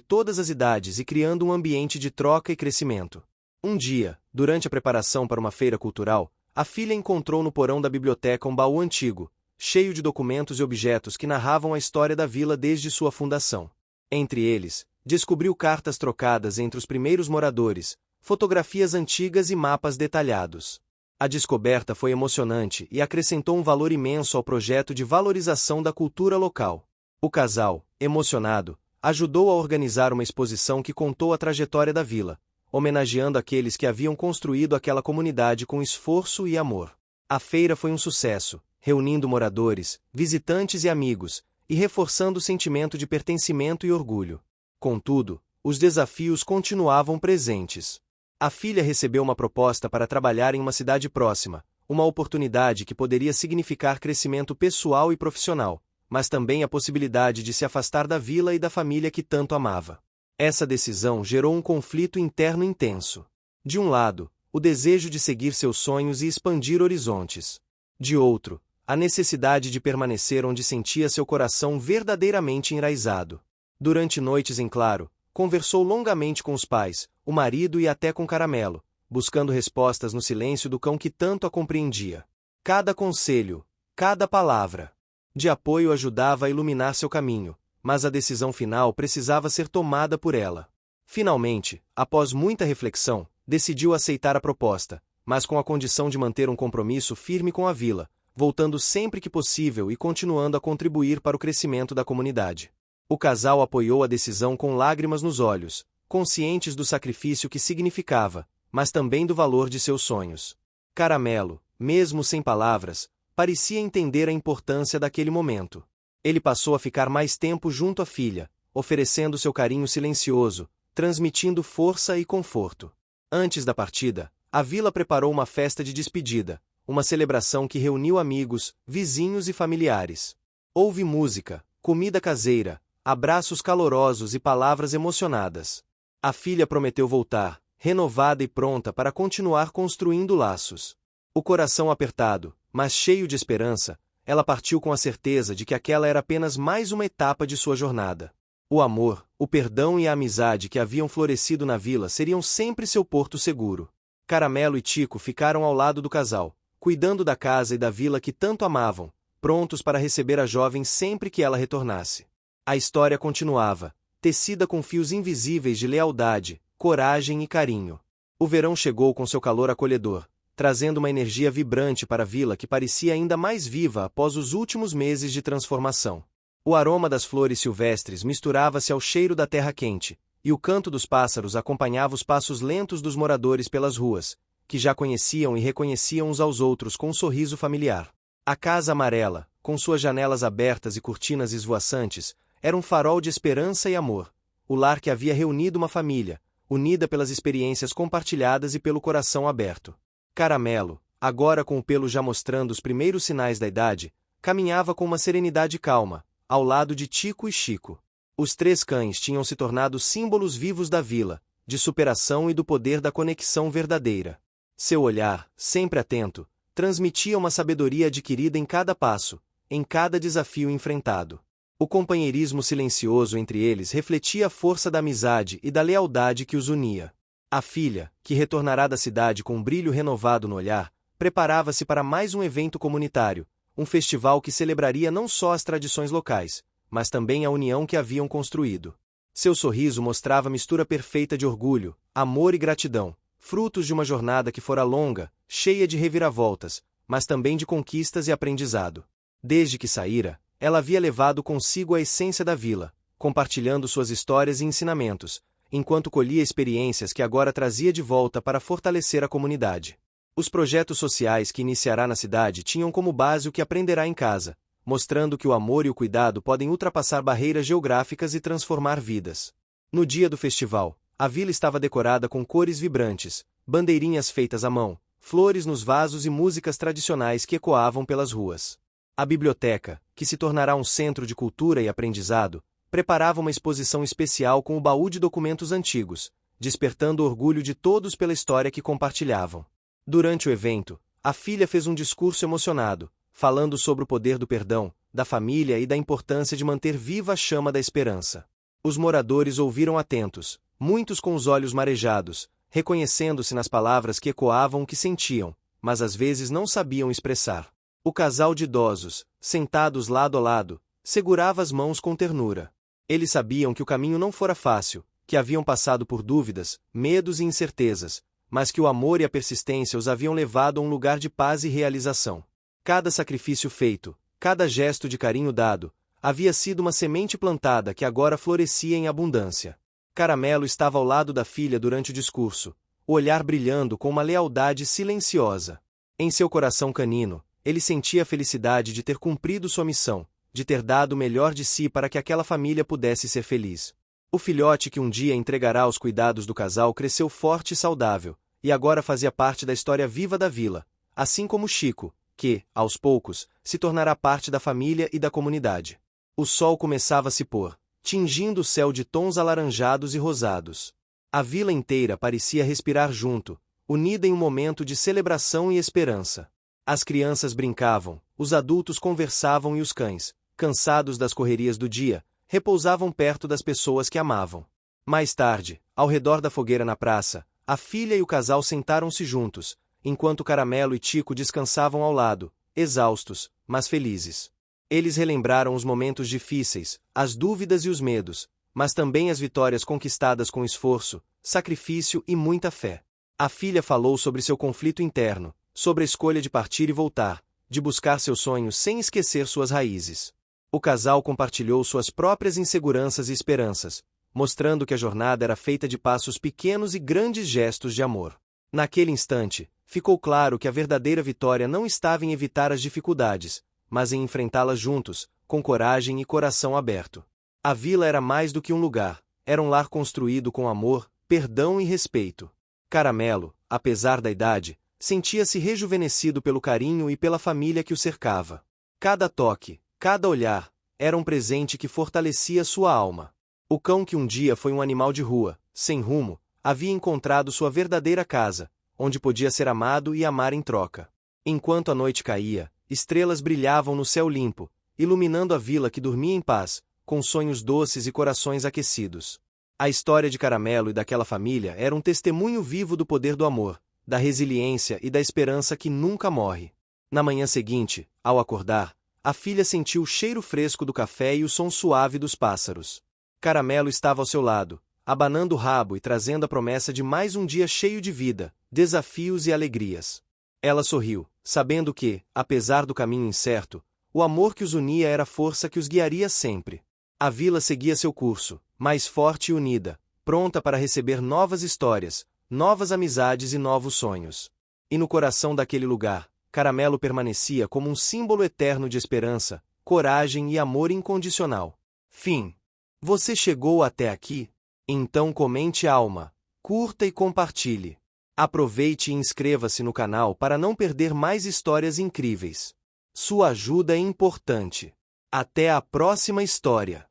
todas as idades e criando um ambiente de troca e crescimento. Um dia, durante a preparação para uma feira cultural, a filha encontrou no porão da biblioteca um baú antigo, cheio de documentos e objetos que narravam a história da vila desde sua fundação. Entre eles, descobriu cartas trocadas entre os primeiros moradores, fotografias antigas e mapas detalhados. A descoberta foi emocionante e acrescentou um valor imenso ao projeto de valorização da cultura local. O casal, emocionado, ajudou a organizar uma exposição que contou a trajetória da vila, homenageando aqueles que haviam construído aquela comunidade com esforço e amor. A feira foi um sucesso, reunindo moradores, visitantes e amigos, e reforçando o sentimento de pertencimento e orgulho. Contudo, os desafios continuavam presentes. A filha recebeu uma proposta para trabalhar em uma cidade próxima, uma oportunidade que poderia significar crescimento pessoal e profissional, mas também a possibilidade de se afastar da vila e da família que tanto amava. Essa decisão gerou um conflito interno intenso. De um lado, o desejo de seguir seus sonhos e expandir horizontes. De outro, a necessidade de permanecer onde sentia seu coração verdadeiramente enraizado. Durante noites em claro, conversou longamente com os pais, o marido e até com Caramelo, buscando respostas no silêncio do cão que tanto a compreendia. Cada conselho, cada palavra de apoio ajudava a iluminar seu caminho, mas a decisão final precisava ser tomada por ela. Finalmente, após muita reflexão, decidiu aceitar a proposta, mas com a condição de manter um compromisso firme com a vila, voltando sempre que possível e continuando a contribuir para o crescimento da comunidade. O casal apoiou a decisão com lágrimas nos olhos, conscientes do sacrifício que significava, mas também do valor de seus sonhos. Caramelo, mesmo sem palavras, parecia entender a importância daquele momento. Ele passou a ficar mais tempo junto à filha, oferecendo seu carinho silencioso, transmitindo força e conforto. Antes da partida, a vila preparou uma festa de despedida, uma celebração que reuniu amigos, vizinhos e familiares. Houve música, comida caseira, abraços calorosos e palavras emocionadas. A filha prometeu voltar, renovada e pronta para continuar construindo laços. O coração apertado, mas cheio de esperança, ela partiu com a certeza de que aquela era apenas mais uma etapa de sua jornada. O amor, o perdão e a amizade que haviam florescido na vila seriam sempre seu porto seguro. Caramelo e Tico ficaram ao lado do casal, cuidando da casa e da vila que tanto amavam, prontos para receber a jovem sempre que ela retornasse. A história continuava, tecida com fios invisíveis de lealdade, coragem e carinho. O verão chegou com seu calor acolhedor, trazendo uma energia vibrante para a vila que parecia ainda mais viva após os últimos meses de transformação. O aroma das flores silvestres misturava-se ao cheiro da terra quente, e o canto dos pássaros acompanhava os passos lentos dos moradores pelas ruas, que já conheciam e reconheciam uns aos outros com um sorriso familiar. A casa amarela, com suas janelas abertas e cortinas esvoaçantes, era um farol de esperança e amor, o lar que havia reunido uma família, unida pelas experiências compartilhadas e pelo coração aberto. Caramelo, agora com o pelo já mostrando os primeiros sinais da idade, caminhava com uma serenidade calma, ao lado de Tico e Chico. Os 3 cães tinham se tornado símbolos vivos da vila, de superação e do poder da conexão verdadeira. Seu olhar, sempre atento, transmitia uma sabedoria adquirida em cada passo, em cada desafio enfrentado. O companheirismo silencioso entre eles refletia a força da amizade e da lealdade que os unia. A filha, que retornará da cidade com um brilho renovado no olhar, preparava-se para mais um evento comunitário, um festival que celebraria não só as tradições locais, mas também a união que haviam construído. Seu sorriso mostrava a mistura perfeita de orgulho, amor e gratidão, frutos de uma jornada que fora longa, cheia de reviravoltas, mas também de conquistas e aprendizado. Desde que saíra, ela havia levado consigo a essência da vila, compartilhando suas histórias e ensinamentos, enquanto colhia experiências que agora trazia de volta para fortalecer a comunidade. Os projetos sociais que iniciará na cidade tinham como base o que aprenderá em casa, mostrando que o amor e o cuidado podem ultrapassar barreiras geográficas e transformar vidas. No dia do festival, a vila estava decorada com cores vibrantes, bandeirinhas feitas à mão, flores nos vasos e músicas tradicionais que ecoavam pelas ruas. A biblioteca, que se tornará um centro de cultura e aprendizado, preparava uma exposição especial com o baú de documentos antigos, despertando o orgulho de todos pela história que compartilhavam. Durante o evento, a filha fez um discurso emocionado, falando sobre o poder do perdão, da família e da importância de manter viva a chama da esperança. Os moradores ouviram atentos, muitos com os olhos marejados, reconhecendo-se nas palavras que ecoavam o que sentiam, mas às vezes não sabiam expressar. O casal de idosos, sentados lado a lado, segurava as mãos com ternura. Eles sabiam que o caminho não fora fácil, que haviam passado por dúvidas, medos e incertezas, mas que o amor e a persistência os haviam levado a um lugar de paz e realização. Cada sacrifício feito, cada gesto de carinho dado, havia sido uma semente plantada que agora florescia em abundância. Caramelo estava ao lado da filha durante o discurso, o olhar brilhando com uma lealdade silenciosa. Em seu coração canino, ele sentia a felicidade de ter cumprido sua missão, de ter dado o melhor de si para que aquela família pudesse ser feliz. O filhote que um dia entregará aos cuidados do casal cresceu forte e saudável, e agora fazia parte da história viva da vila, assim como Chico, que, aos poucos, se tornará parte da família e da comunidade. O sol começava a se pôr, tingindo o céu de tons alaranjados e rosados. A vila inteira parecia respirar junto, unida em um momento de celebração e esperança. As crianças brincavam, os adultos conversavam e os cães, cansados das correrias do dia, repousavam perto das pessoas que amavam. Mais tarde, ao redor da fogueira na praça, a filha e o casal sentaram-se juntos, enquanto Caramelo e Tico descansavam ao lado, exaustos, mas felizes. Eles relembraram os momentos difíceis, as dúvidas e os medos, mas também as vitórias conquistadas com esforço, sacrifício e muita fé. A filha falou sobre seu conflito interno, sobre a escolha de partir e voltar, de buscar seus sonhos sem esquecer suas raízes. O casal compartilhou suas próprias inseguranças e esperanças, mostrando que a jornada era feita de passos pequenos e grandes gestos de amor. Naquele instante, ficou claro que a verdadeira vitória não estava em evitar as dificuldades, mas em enfrentá-las juntos, com coragem e coração aberto. A vila era mais do que um lugar, era um lar construído com amor, perdão e respeito. Caramelo, apesar da idade, sentia-se rejuvenescido pelo carinho e pela família que o cercava. Cada toque, cada olhar, era um presente que fortalecia sua alma. O cão que um dia foi um animal de rua, sem rumo, havia encontrado sua verdadeira casa, onde podia ser amado e amar em troca. Enquanto a noite caía, estrelas brilhavam no céu limpo, iluminando a vila que dormia em paz, com sonhos doces e corações aquecidos. A história de Caramelo e daquela família era um testemunho vivo do poder do amor, da resiliência e da esperança que nunca morre. Na manhã seguinte, ao acordar, a filha sentiu o cheiro fresco do café e o som suave dos pássaros. Caramelo estava ao seu lado, abanando o rabo e trazendo a promessa de mais um dia cheio de vida, desafios e alegrias. Ela sorriu, sabendo que, apesar do caminho incerto, o amor que os unia era a força que os guiaria sempre. A vila seguia seu curso, mais forte e unida, pronta para receber novas histórias, novas amizades e novos sonhos. E no coração daquele lugar, Caramelo permanecia como um símbolo eterno de esperança, coragem e amor incondicional. Fim. Você chegou até aqui? Então comente alma, curta e compartilhe. Aproveite e inscreva-se no canal para não perder mais histórias incríveis. Sua ajuda é importante. Até a próxima história.